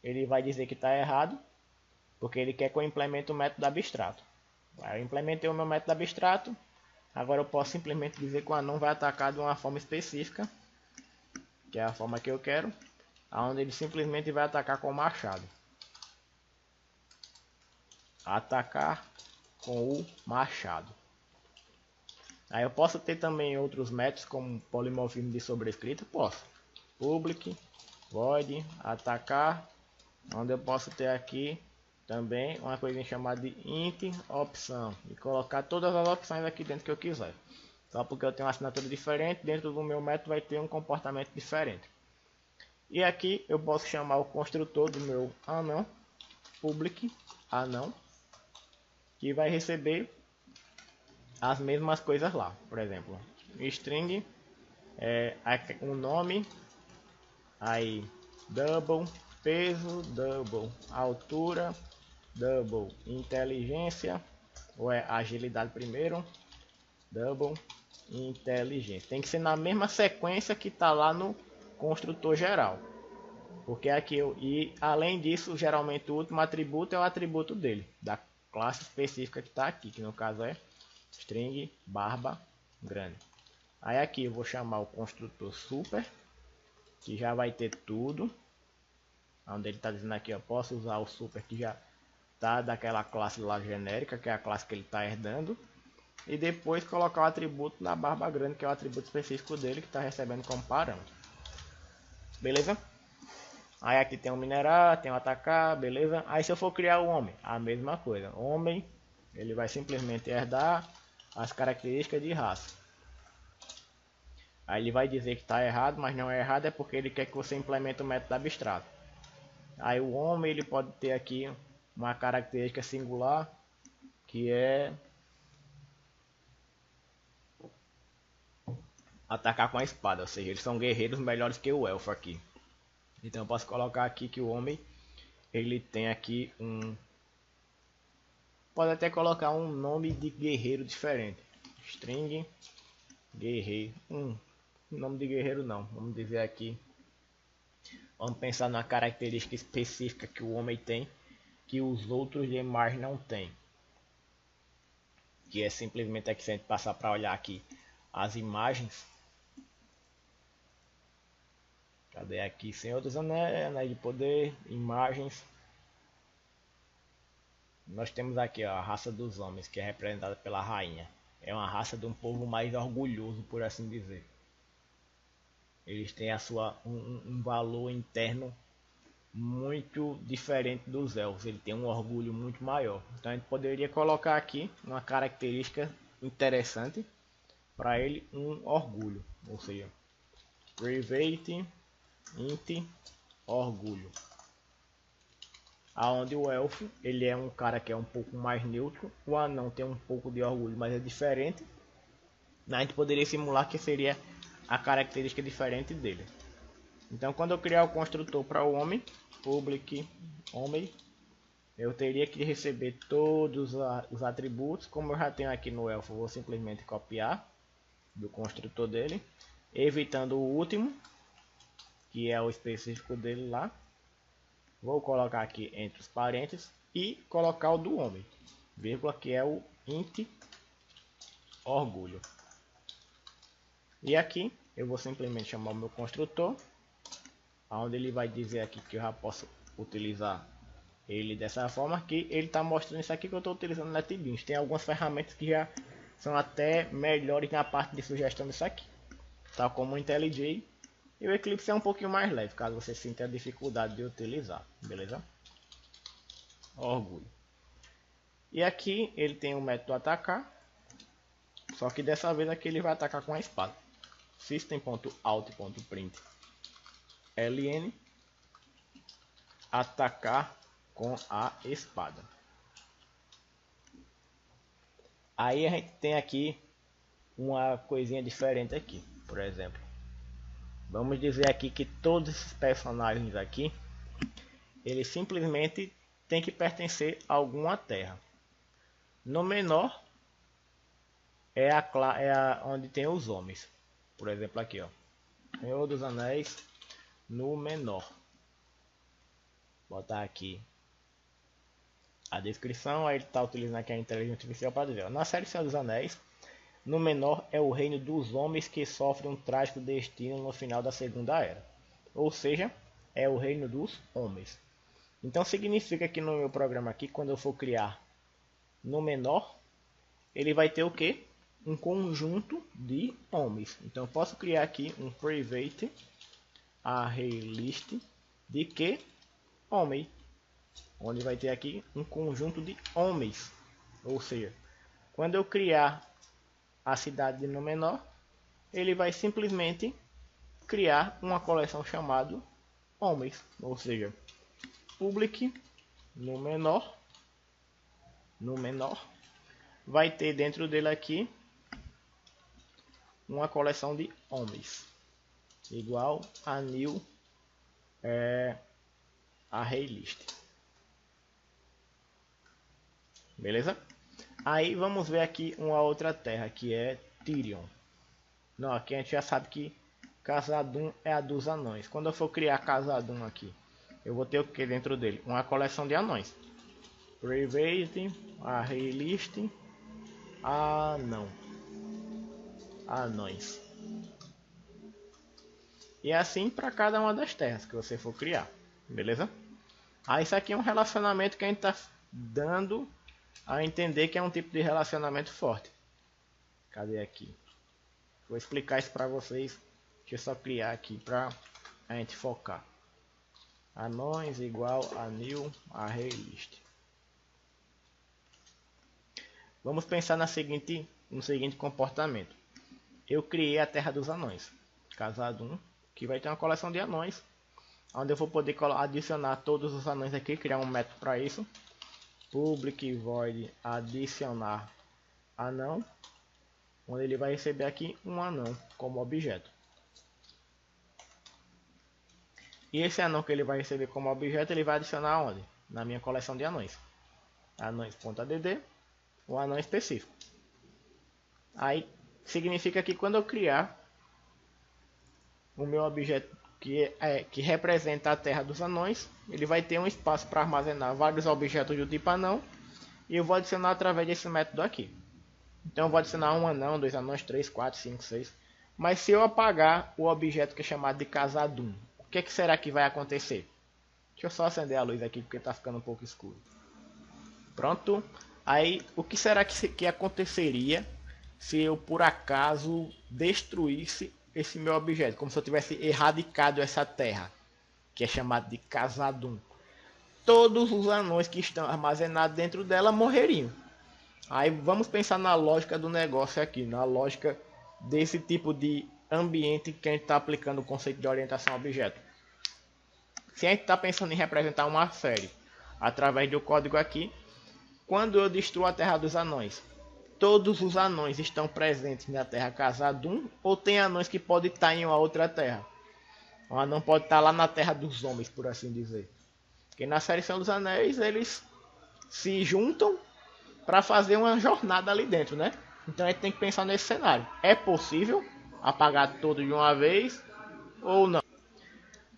Ele vai dizer que está errado, porque ele quer que eu implemente o método abstrato. Aí eu implementei o meu método abstrato, agora eu posso simplesmente dizer que o anão vai atacar de uma forma específica, que é a forma que eu quero, onde ele simplesmente vai atacar com o machado. Atacar com o machado. Aí eu posso ter também outros métodos como polimorfismo de sobrescrito, posso. Public, void, atacar, onde eu posso ter aqui também uma coisinha chamada de int opção e colocar todas as opções aqui dentro que eu quiser. Só porque eu tenho uma assinatura diferente, dentro do meu método vai ter um comportamento diferente. E aqui eu posso chamar o construtor do meu anão, public anão, que vai receber as mesmas coisas lá. Por exemplo, string um nome, aí double, peso, double, altura, double, inteligência, ou é agilidade primeiro, double, inteligência. Tem que ser na mesma sequência que está lá no construtor geral. Porque aqui e além disso, geralmente o último atributo é o atributo dele, da classe específica que está aqui, que no caso é string barba grande. Aí aqui eu vou chamar o construtor super, que já vai ter tudo. Onde ele está dizendo aqui, eu posso usar o super que já tá daquela classe lá genérica, que é a classe que ele está herdando. E depois colocar o atributo na barba grande, que é o atributo específico dele, que está recebendo como parâmetro. Beleza? Aí aqui tem o minerar, tem o atacar, beleza? Aí se eu for criar o homem, a mesma coisa. Homem, ele vai simplesmente herdar as características de raça. Aí ele vai dizer que está errado, mas não é errado, é porque ele quer que você implemente o método abstrato. Aí o homem, ele pode ter aqui uma característica singular, que é atacar com a espada, ou seja, eles são guerreiros melhores que o elfo aqui. Então eu posso colocar aqui que o homem, ele tem aqui pode até colocar um nome de guerreiro diferente. String guerreiro. Nome de guerreiro não. Vamos dizer aqui. Vamos pensar na característica específica que o homem tem, que os outros demais não têm. Que é simplesmente aqui, se a gente passar para olhar aqui as imagens. Cadê aqui? Senhor dos Anéis, Anéis de Poder, imagens. Nós temos aqui ó, a raça dos homens, que é representada pela rainha. É uma raça de um povo mais orgulhoso, por assim dizer. Eles têm um valor interno muito diferente dos elfos. Ele tem um orgulho muito maior. Então a gente poderia colocar aqui uma característica interessante, para ele um orgulho, ou seja, private int orgulho, aonde o elfo ele é um cara que é um pouco mais neutro, o anão tem um pouco de orgulho, mas é diferente. A gente poderia simular que seria a característica diferente dele. Então, quando eu criar o construtor para o homem, public homem, eu teria que receber todos os atributos. Como eu já tenho aqui no elfo, vou simplesmente copiar do construtor dele, evitando o último, que é o específico dele lá. Vou colocar aqui entre os parênteses e colocar o do homem, vírgula, que é o int orgulho. E aqui eu vou simplesmente chamar o meu construtor, onde ele vai dizer aqui que eu já posso utilizar ele dessa forma, que ele está mostrando isso aqui que eu estou utilizando no NetBeans. Tem algumas ferramentas que já são até melhores na parte de sugestão disso aqui, tal como o IntelliJ. E o Eclipse é um pouquinho mais leve, caso você sinta a dificuldade de utilizar, beleza? Orgulho. E aqui ele tem o método atacar, só que dessa vez aqui ele vai atacar com a espada. System.out.print ln atacar com a espada. Aí a gente tem aqui uma coisinha diferente aqui, por exemplo. Vamos dizer aqui que todos esses personagens aqui, eles simplesmente tem que pertencer a alguma terra. No menor é onde tem os homens. Por exemplo aqui, ó, Senhor dos Anéis no menor. Botar aqui a descrição, aí ele está utilizando aqui a inteligência artificial para dizer, ó, na série Senhor dos Anéis, no menor é o reino dos homens que sofrem um trágico destino no final da Segunda Era. Ou seja, é o reino dos homens. Então significa que no meu programa aqui, quando eu for criar no menor, ele vai ter o que? Um conjunto de homens. Então eu posso criar aqui um private ArrayList de que? Homem. Onde vai ter aqui um conjunto de homens. Ou seja, quando eu criar a cidade de Númenor, ele vai simplesmente criar uma coleção chamada homens, ou seja, public Númenor vai ter dentro dele aqui uma coleção de homens igual a new ArrayList. Beleza? Aí vamos ver aqui uma outra terra que é Tirion. Não, aqui a gente já sabe que Khazad-dûm é a dos anões. Quando eu for criar Khazad-dûm aqui, eu vou ter o que dentro dele? Uma coleção de anões. Private ArrayList anões. E assim para cada uma das terras que você for criar. Beleza? Aí isso aqui é um relacionamento que a gente está dando a entender que é um tipo de relacionamento forte. Cadê aqui? Vou explicar isso para vocês. Deixa eu só criar aqui para a gente focar. Anões igual a new ArrayList. Vamos pensar no seguinte comportamento. Eu criei a terra dos anões, Khazad-dûm, que vai ter uma coleção de anões, onde eu vou poder adicionar todos os anões aqui, criar um método para isso. Public void adicionar anão, onde ele vai receber aqui um anão como objeto. E esse anão que ele vai receber como objeto, ele vai adicionar onde? Na minha coleção de anões. Anões.add, o anão específico. Aí significa que quando eu criar o meu objeto que representa a terra dos anões, ele vai ter um espaço para armazenar vários objetos do tipo anão, e eu vou adicionar através desse método aqui. Então eu vou adicionar um anão, 2 anões, 3, 4, 5, 6. Mas se eu apagar o objeto que é chamado de Khazad-dûm, o que será que vai acontecer? Deixa eu só acender a luz aqui porque está ficando um pouco escuro. Pronto. Aí o que será que aconteceria se eu por acaso destruísse esse meu objeto, como se eu tivesse erradicado essa terra, que é chamada de Khazad-dûm? Todos os anões que estão armazenados dentro dela morreriam. Aí vamos pensar na lógica do negócio aqui, na lógica desse tipo de ambiente que a gente está aplicando o conceito de orientação a objeto. Se a gente está pensando em representar uma série através do código aqui, quando eu destruo a Terra dos Anões, todos os anões estão presentes na Terra Khazad-dûm, ou tem anões que podem estar em uma outra terra? Um anão pode estar lá na Terra dos Homens, por assim dizer. Porque na série Senhor dos Anéis eles se juntam para fazer uma jornada ali dentro, né? Então a gente tem que pensar nesse cenário. É possível apagar tudo de uma vez ou não?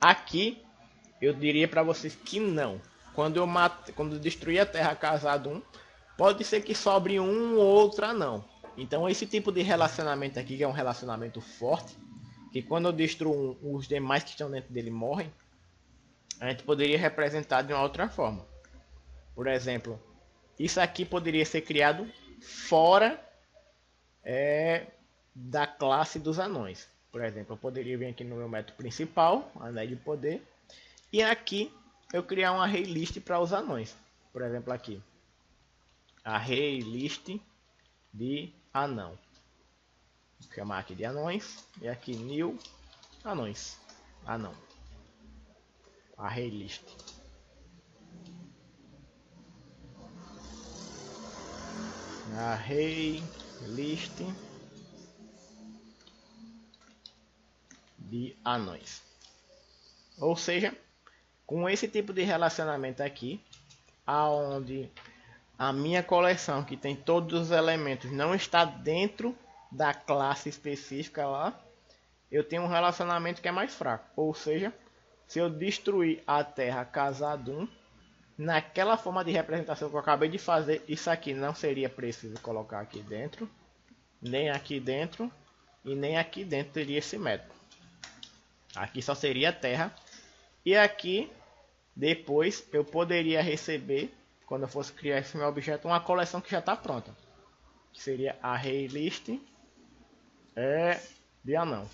Aqui eu diria para vocês que não. Quando eu destruir a Terra Khazad-dûm, pode ser que sobre um ou outro anão. Então esse tipo de relacionamento aqui, que é um relacionamento forte, que quando eu destruo os demais que estão dentro dele morrem, a gente poderia representar de uma outra forma. Por exemplo, isso aqui poderia ser criado fora da classe dos anões. Por exemplo, eu poderia vir aqui no meu método principal, Anéis de Poder, e aqui eu criar um array list para os anões. Por exemplo, aqui, array list de anão. Vou chamar aqui de anões, e aqui new anões, anão, array list. Array list de anões. Ou seja, com esse tipo de relacionamento aqui, aonde a minha coleção, que tem todos os elementos, não está dentro da classe específica lá, eu tenho um relacionamento que é mais fraco. Ou seja, se eu destruir a Terra Khazad-dûm, naquela forma de representação que eu acabei de fazer, isso aqui não seria preciso colocar aqui dentro, nem aqui dentro, e nem aqui dentro teria esse método. Aqui só seria Terra, e aqui depois eu poderia receber, quando eu fosse criar esse meu objeto, uma coleção que já está pronta, que seria array list de anão,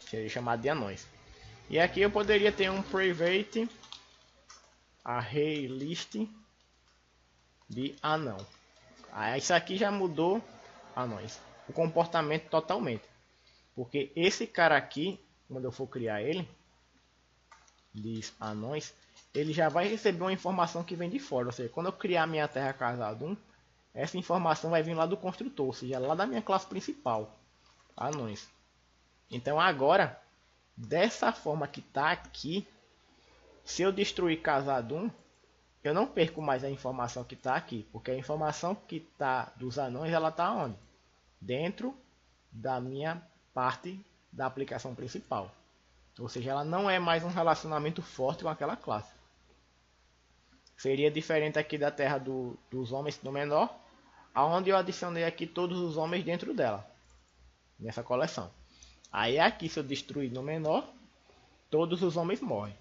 seria chamado de anões. E aqui eu poderia ter um private array list de anão. Isso aqui já mudou anões, o comportamento totalmente, porque esse cara aqui, quando eu for criar ele, diz anões, ele já vai receber uma informação que vem de fora. Ou seja, quando eu criar minha Terra Khazad-dûm, essa informação vai vir lá do construtor, ou seja, lá da minha classe principal, anões. Então agora, dessa forma que está aqui, se eu destruir Khazad-dûm, eu não perco mais a informação que está aqui, porque a informação que está dos anões, ela está onde? Dentro da minha parte da aplicação principal. Ou seja, ela não é mais um relacionamento forte com aquela classe. Seria diferente aqui da Terra dos Homens do Menor, aonde eu adicionei aqui todos os homens dentro dela, nessa coleção. Aí aqui, se eu destruir no menor, todos os homens morrem.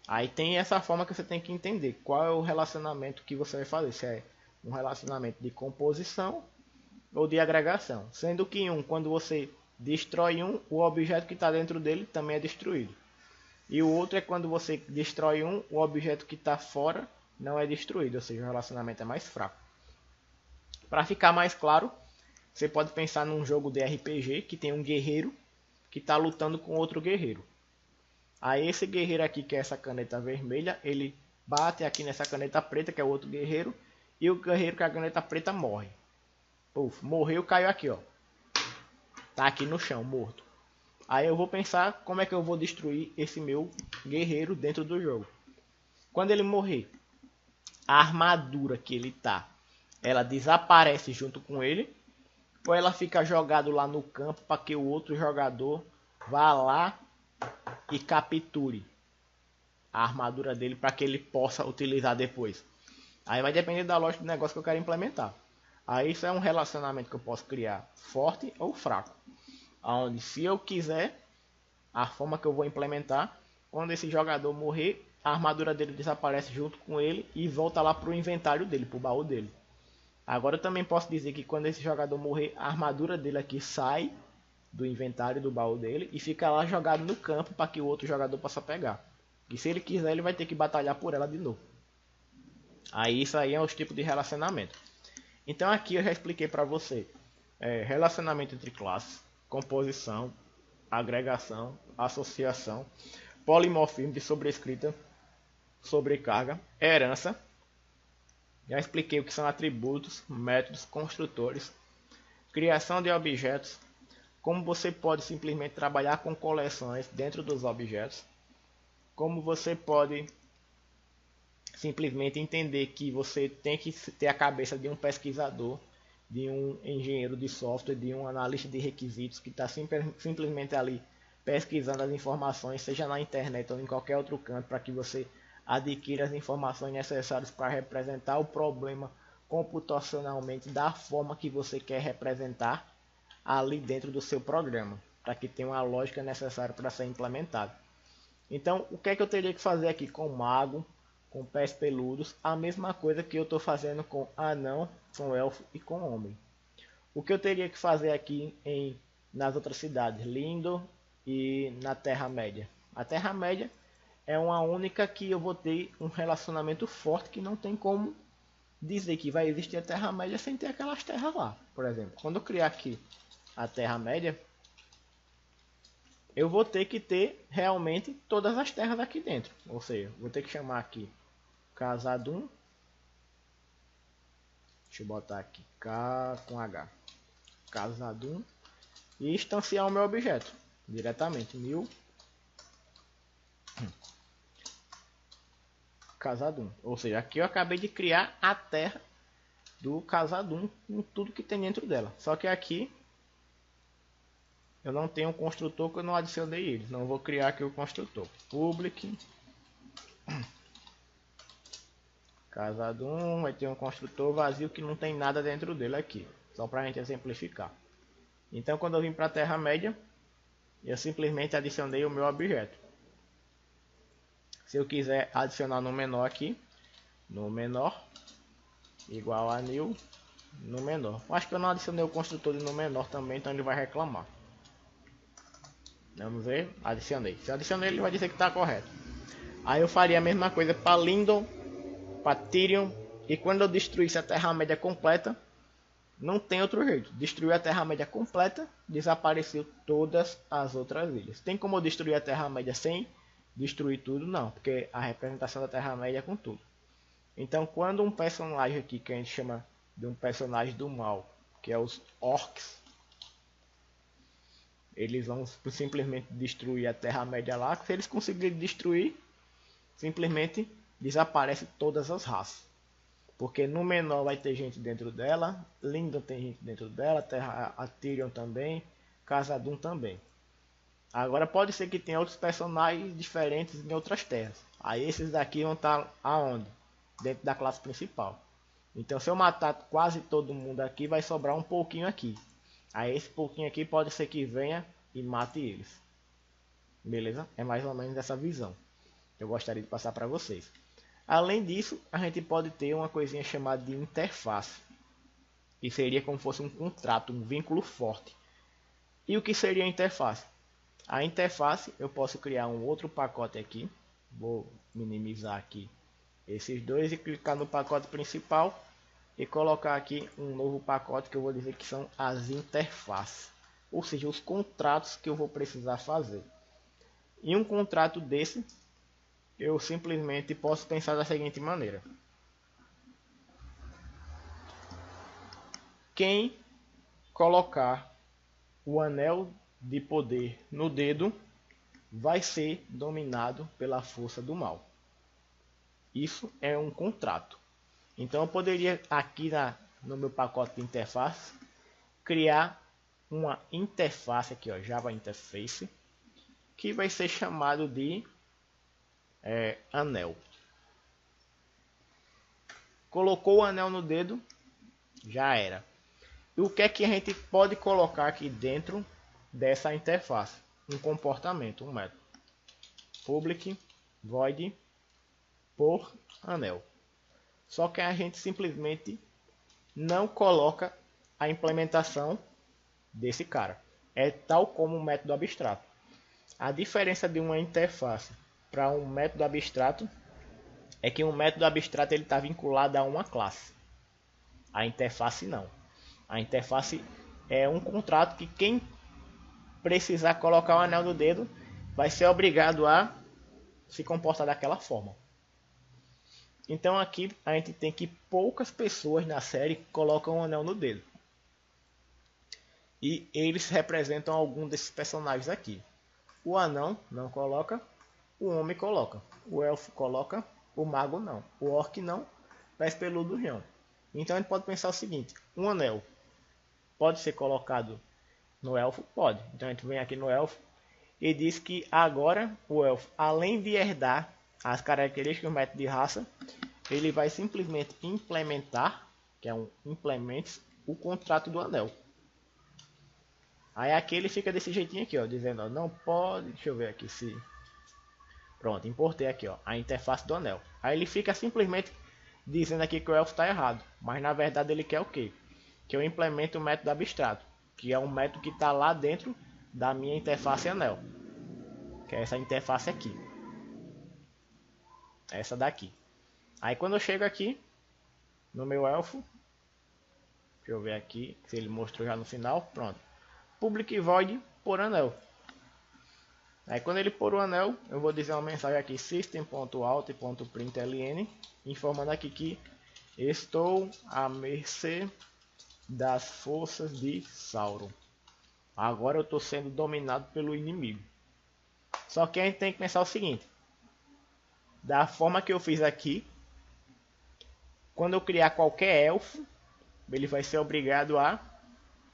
Aí tem essa forma que você tem que entender qual é o relacionamento que você vai fazer. Se é um relacionamento de composição ou de agregação. Sendo que quando você destrói o objeto que está dentro dele também é destruído. E o outro é quando você destrói o objeto que está fora não é destruído. Ou seja, o relacionamento é mais fraco. Para ficar mais claro, você pode pensar num jogo de RPG que tem um guerreiro que está lutando com outro guerreiro. Aí esse guerreiro aqui, que é essa caneta vermelha, ele bate aqui nessa caneta preta, que é o outro guerreiro, e o guerreiro com a caneta preta morre. Puf, morreu, caiu aqui, ó. Tá aqui no chão, morto. Aí eu vou pensar como é que eu vou destruir esse meu guerreiro dentro do jogo. Quando ele morrer, a armadura que ele tá, ela desaparece junto com ele, ou ela fica jogado lá no campo para que o outro jogador vá lá e capture a armadura dele para que ele possa utilizar depois. Aí vai depender da lógica do negócio que eu quero implementar. Aí isso é um relacionamento que eu posso criar forte ou fraco. Onde se eu quiser, a forma que eu vou implementar, quando esse jogador morrer, a armadura dele desaparece junto com ele e volta lá para o inventário dele, para o baú dele. Agora eu também posso dizer que quando esse jogador morrer, a armadura dele aqui sai do inventário do baú dele e fica lá jogado no campo para que o outro jogador possa pegar. E se ele quiser, ele vai ter que batalhar por ela de novo. Aí isso aí é os tipos de relacionamento. Então aqui eu já expliquei para você relacionamento entre classes, composição, agregação, associação, polimorfismo de sobrescrita, sobrecarga, herança. Já expliquei o que são atributos, métodos, construtores, criação de objetos, como você pode simplesmente trabalhar com coleções dentro dos objetos, como você pode simplesmente entender que você tem que ter a cabeça de um pesquisador, de um engenheiro de software, de um analista de requisitos que está simplesmente ali pesquisando as informações, seja na internet ou em qualquer outro canto, para que você adquira as informações necessárias para representar o problema computacionalmente da forma que você quer representar ali dentro do seu programa, para que tenha uma lógica necessária para ser implementado. Então, o que é que eu teria que fazer aqui com mago, com pés peludos? A mesma coisa que eu estou fazendo com anão, com elfo e com homem. O que eu teria que fazer aqui nas outras cidades, Lindor e na Terra-média? A Terra-média é uma única que eu vou ter um relacionamento forte, que não tem como dizer que vai existir a Terra-média sem ter aquelas terras lá. Por exemplo, quando eu criar aqui a Terra-média, eu vou ter que ter realmente todas as terras aqui dentro. Ou seja, vou ter que chamar aqui Casadum. Deixa eu botar aqui K com H. Casadum. E instanciar o meu objeto diretamente. 1000 Casadum. Ou seja, aqui eu acabei de criar a terra do Casadum com tudo que tem dentro dela. Só que aqui eu não tenho um construtor, que eu não adicionei ele. Não vou criar aqui o construtor. Public Casadum, vai ter um construtor vazio que não tem nada dentro dele aqui. Só para a gente exemplificar. Então, quando eu vim para a Terra-média, eu simplesmente adicionei o meu objeto. Se eu quiser adicionar no menor aqui, no menor, igual a new, no menor. Eu acho que eu não adicionei o construtor de no menor também, então ele vai reclamar. Vamos ver, adicionei. Se eu adicionei, ele vai dizer que está correto. Aí eu faria a mesma coisa para Lindor, para Tyrion, e quando eu destruísse a Terra-média completa, não tem outro jeito. Destruir a Terra-média completa, desapareceu todas as outras ilhas. Tem como eu destruir a Terra-média sem destruir tudo? Não, porque a representação da Terra-média é com tudo. Então, quando um personagem aqui, que a gente chama de um personagem do mal, que é os orcs, eles vão simplesmente destruir a Terra-média lá. Se eles conseguirem destruir, simplesmente desaparece todas as raças. Porque no menor vai ter gente dentro dela, Lindor tem gente dentro dela, a Tyrion também, Casadum também. Agora pode ser que tenha outros personagens diferentes em outras terras. Aí esses daqui vão estar aonde? Dentro da classe principal. Então se eu matar quase todo mundo aqui, vai sobrar um pouquinho aqui. Aí esse pouquinho aqui pode ser que venha e mate eles. Beleza? É mais ou menos essa visão que eu gostaria de passar para vocês. Além disso, a gente pode ter uma coisinha chamada de interface. Que seria como se fosse um contrato, um vínculo forte. E o que seria a interface? A interface, eu posso criar um outro pacote aqui. Vou minimizar aqui esses dois e clicar no pacote principal. E colocar aqui um novo pacote que eu vou dizer que são as interfaces. Ou seja, os contratos que eu vou precisar fazer. E um contrato desse, eu simplesmente posso pensar da seguinte maneira. Quem colocar o anel de poder no dedo vai ser dominado pela força do mal. Isso é um contrato. Então eu poderia aqui no meu pacote de interface criar uma interface aqui, ó, Java Interface, que vai ser chamado de anel. Colocou o anel no dedo, já era. E o que é que a gente pode colocar aqui dentro dessa interface? Um comportamento, um método. Public void por anel. Só que a gente simplesmente não coloca a implementação desse cara. É tal como um método abstrato. A diferença de uma interface para um método abstrato é que um método abstrato ele está vinculado a uma classe. A interface não. A interface é um contrato que quem precisar colocar o anel no dedo vai ser obrigado a se comportar daquela forma. Então aqui a gente tem que poucas pessoas na série colocam o anel no dedo. E eles representam algum desses personagens aqui. O anão não coloca, o homem coloca, o elfo coloca, o mago não, o orc não, pés peludos não. Então a gente pode pensar o seguinte, um anel pode ser colocado no elfo? Pode. Então a gente vem aqui no elfo e diz que agora o elfo, além de herdar as características do método de raça, ele vai simplesmente implementar, que é um implements, o contrato do anel. Aí aqui ele fica desse jeitinho aqui, ó, dizendo, ó, não pode, deixa eu ver aqui se... Pronto, importei aqui, ó, a interface do anel. Aí ele fica simplesmente dizendo aqui que o elfo está errado, mas na verdade ele quer o quê? Que eu implemente o método abstrato, que é um método que está lá dentro da minha interface anel, que é essa interface aqui, essa daqui. Aí quando eu chego aqui no meu elfo, deixa eu ver aqui se ele mostrou já no final, pronto. Public void por anel. Aí quando ele pôr o anel, eu vou dizer uma mensagem aqui, system.out.println, informando aqui que estou à mercê das forças de Sauron. Agora eu estou sendo dominado pelo inimigo. Só que a gente tem que pensar o seguinte, da forma que eu fiz aqui, quando eu criar qualquer elfo, ele vai ser obrigado a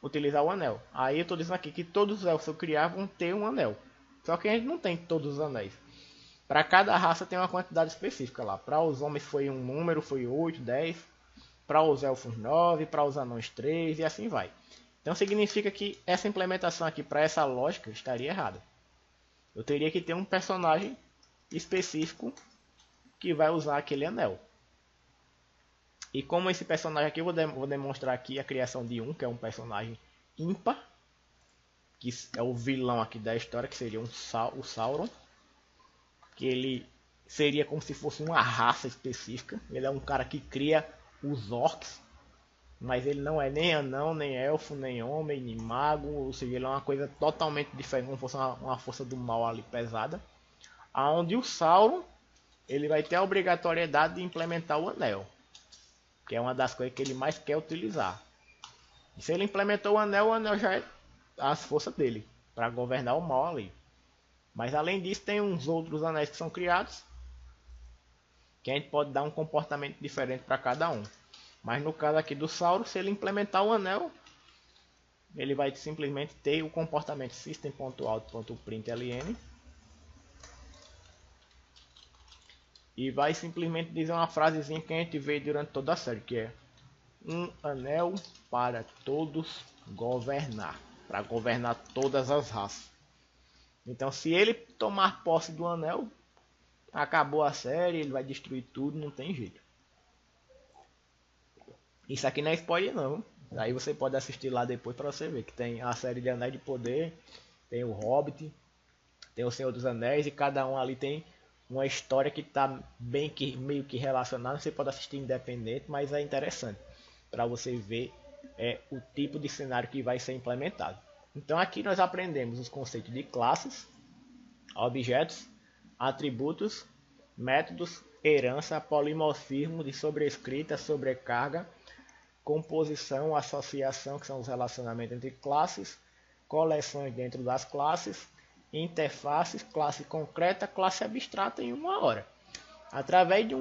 utilizar o anel. Aí eu estou dizendo aqui que todos os elfos que eu criar vão ter um anel. Só que a gente não tem todos os anéis. Para cada raça tem uma quantidade específica lá. Para os homens foi um número, foi 8, 10. Para os elfos 9, para os anões 3 e assim vai. Então significa que essa implementação aqui para essa lógica estaria errada. Eu teria que ter um personagem específico que vai usar aquele anel. E como esse personagem aqui, eu vou demonstrar aqui a criação de um, que é um personagem ímpar, que é o vilão aqui da história, que seria o Sauron, que ele seria como se fosse uma raça específica. Ele é um cara que cria os orcs, mas ele não é nem anão, nem elfo, nem homem, nem mago, ou seja, ele é uma coisa totalmente diferente, como se fosse uma força do mal ali pesada. Aonde o Sauron, ele vai ter a obrigatoriedade de implementar o anel, que é uma das coisas que ele mais quer utilizar. E se ele implementou o anel já é as forças dele para governar o mal ali. Mas além disso tem uns outros anéis que são criados, que a gente pode dar um comportamento diferente para cada um. Mas no caso aqui do Sauron, se ele implementar o anel, ele vai simplesmente ter o comportamento system.out.println e vai simplesmente dizer uma frasezinha que a gente vê durante toda a série, que é um anel para todos governar, para governar todas as raças. Então se ele tomar posse do anel, acabou a série, ele vai destruir tudo, não tem jeito. Isso aqui não é spoiler não. Aí você pode assistir lá depois para você ver que tem a série de Anéis de Poder, tem o Hobbit, tem o Senhor dos Anéis e cada um ali tem uma história que está meio que relacionada. Você pode assistir independente, mas é interessante para você ver o tipo de cenário que vai ser implementado. Então aqui nós aprendemos os conceitos de classes, objetos, atributos, métodos, herança, polimorfismo, de sobrescrita, sobrecarga, composição, associação, que são os relacionamentos entre classes, coleções dentro das classes, interfaces, classe concreta, classe abstrata em uma hora. Através de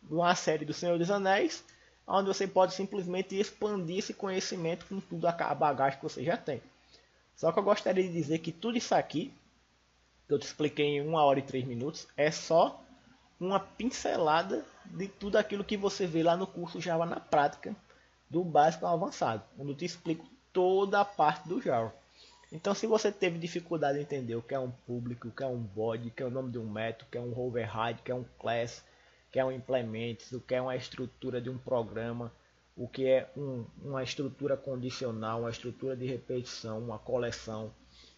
uma série do Senhor dos Anéis, onde você pode simplesmente expandir esse conhecimento com tudo a bagagem que você já tem. Só que eu gostaria de dizer que tudo isso aqui, que eu te expliquei em 1 hora e 3 minutos, é só uma pincelada de tudo aquilo que você vê lá no curso Java na prática, do básico ao avançado, onde eu te explico toda a parte do Java. Então se você teve dificuldade em entender o que é um público, o que é um body, o que é o nome de um método, o que é um override, o que é um class, o que é um implements, o que é uma estrutura de um programa, o que é uma estrutura condicional, uma estrutura de repetição, uma coleção,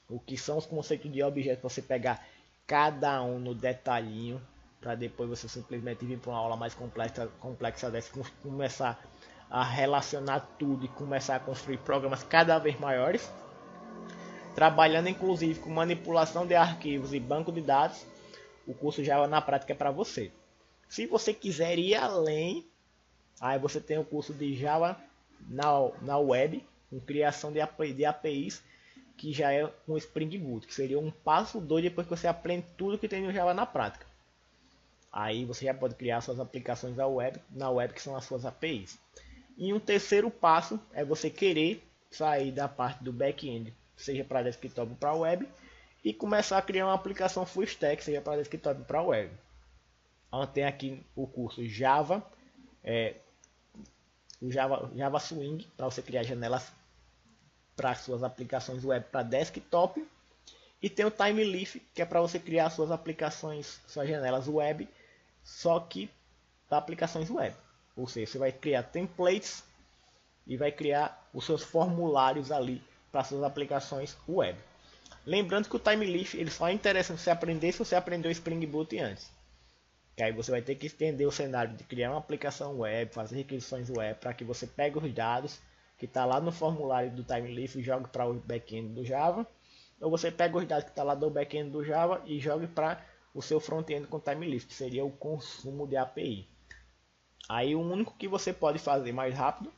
o que são os conceitos de objeto, você pegar cada um no detalhinho, para depois você simplesmente vir para uma aula mais complexa dessa, começar a relacionar tudo e começar a construir programas cada vez maiores, trabalhando inclusive com manipulação de arquivos e banco de dados, o curso Java na prática é para você. Se você quiser ir além, aí você tem o curso de Java na web, com criação de APIs, que já é um Spring Boot, que seria um passo 2 depois que você aprende tudo que tem no Java na prática. Aí você já pode criar suas aplicações na web, que são as suas APIs. E um terceiro passo é você querer sair da parte do back-end, seja para desktop ou para web, e começar a criar uma aplicação full stack, seja para desktop ou para web. Então, tem aqui o curso Java, o Java Swing, para você criar janelas para suas aplicações web para desktop. E tem o Time Leaf, que é para você criar suas aplicações, suas janelas web, só que para aplicações web. Ou seja, você vai criar templates e vai criar os seus formulários ali para suas aplicações web. Lembrando que o Time Leaf ele só é interessante você aprender se você aprendeu o Spring Boot antes. Que aí você vai ter que entender o cenário de criar uma aplicação web, fazer requisições web, para que você pegue os dados que está lá no formulário do Time Leaf e jogue para o back-end do Java. Ou você pega os dados que está lá do back-end do Java e jogue para o seu front-end com Time Leaf, que seria o consumo de API. Aí o único que você pode fazer mais rápido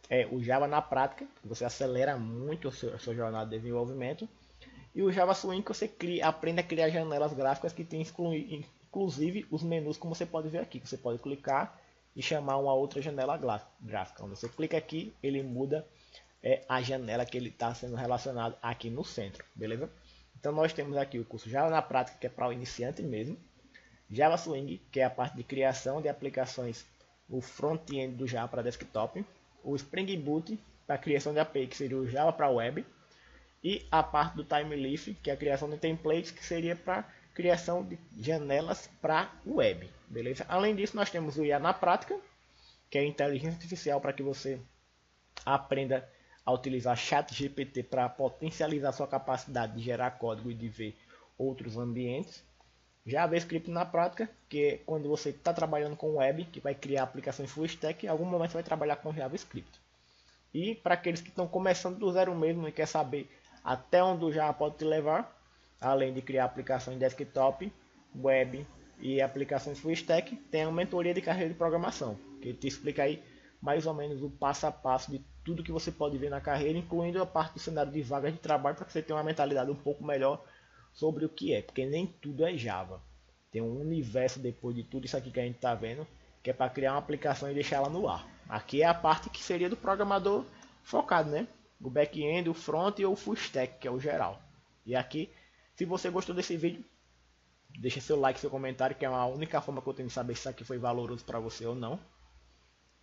é o Java na prática, que você acelera muito a sua jornada de desenvolvimento. E o Java Swing, que você aprende a criar janelas gráficas que tem inclusive os menus, como você pode ver aqui. Você pode clicar e chamar uma outra janela gráfica. Quando você clica aqui, ele muda a janela que ele está sendo relacionado aqui no centro, beleza? Então nós temos aqui o curso Java na prática, que é para o iniciante mesmo. Java Swing, que é a parte de criação de aplicações, o front-end do Java para desktop. O Spring Boot, para a criação de API, que seria o Java para web. E a parte do Time Leaf, que é a criação de templates, que seria para criação de janelas para web, beleza? Além disso, nós temos o IA na prática, que é a inteligência artificial para que você aprenda a utilizar ChatGPT para potencializar sua capacidade de gerar código e de ver outros ambientes. JavaScript na prática, que é quando você está trabalhando com web, que vai criar aplicações full stack, em algum momento você vai trabalhar com JavaScript. E para aqueles que estão começando do zero mesmo e quer saber até onde o Java pode te levar, além de criar aplicações desktop, web e aplicações full stack, tem a mentoria de carreira de programação, que te explica aí mais ou menos o passo a passo de tudo que você pode ver na carreira, incluindo a parte do cenário de vagas de trabalho, para que você tenha uma mentalidade um pouco melhor sobre o que é, porque nem tudo é Java. Tem um universo depois de tudo isso aqui que a gente está vendo, que é para criar uma aplicação e deixar ela no ar. Aqui é a parte que seria do programador focado, né? O back-end, o front e o full stack, que é o geral. E aqui, se você gostou desse vídeo, deixa seu like, seu comentário, que é a única forma que eu tenho de saber se isso aqui foi valoroso para você ou não.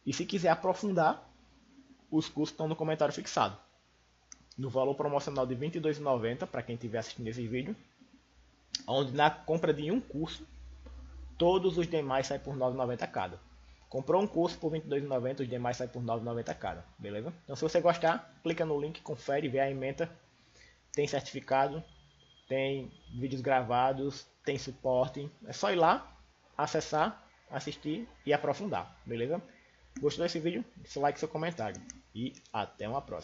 E se quiser aprofundar, os cursos estão no comentário fixado. No valor promocional de R$ 22,90 para quem estiver assistindo esse vídeo, onde na compra de um curso, todos os demais saem por R$ 9,90 cada. Comprou um curso por R$ 22,90, os demais saem por R$ 9,90 cada, beleza? Então se você gostar, clica no link, confere, vê a ementa, tem certificado, tem vídeos gravados, tem suporte, é só ir lá, acessar, assistir e aprofundar, beleza? Gostou desse vídeo? Seu like, seu comentário e até uma próxima.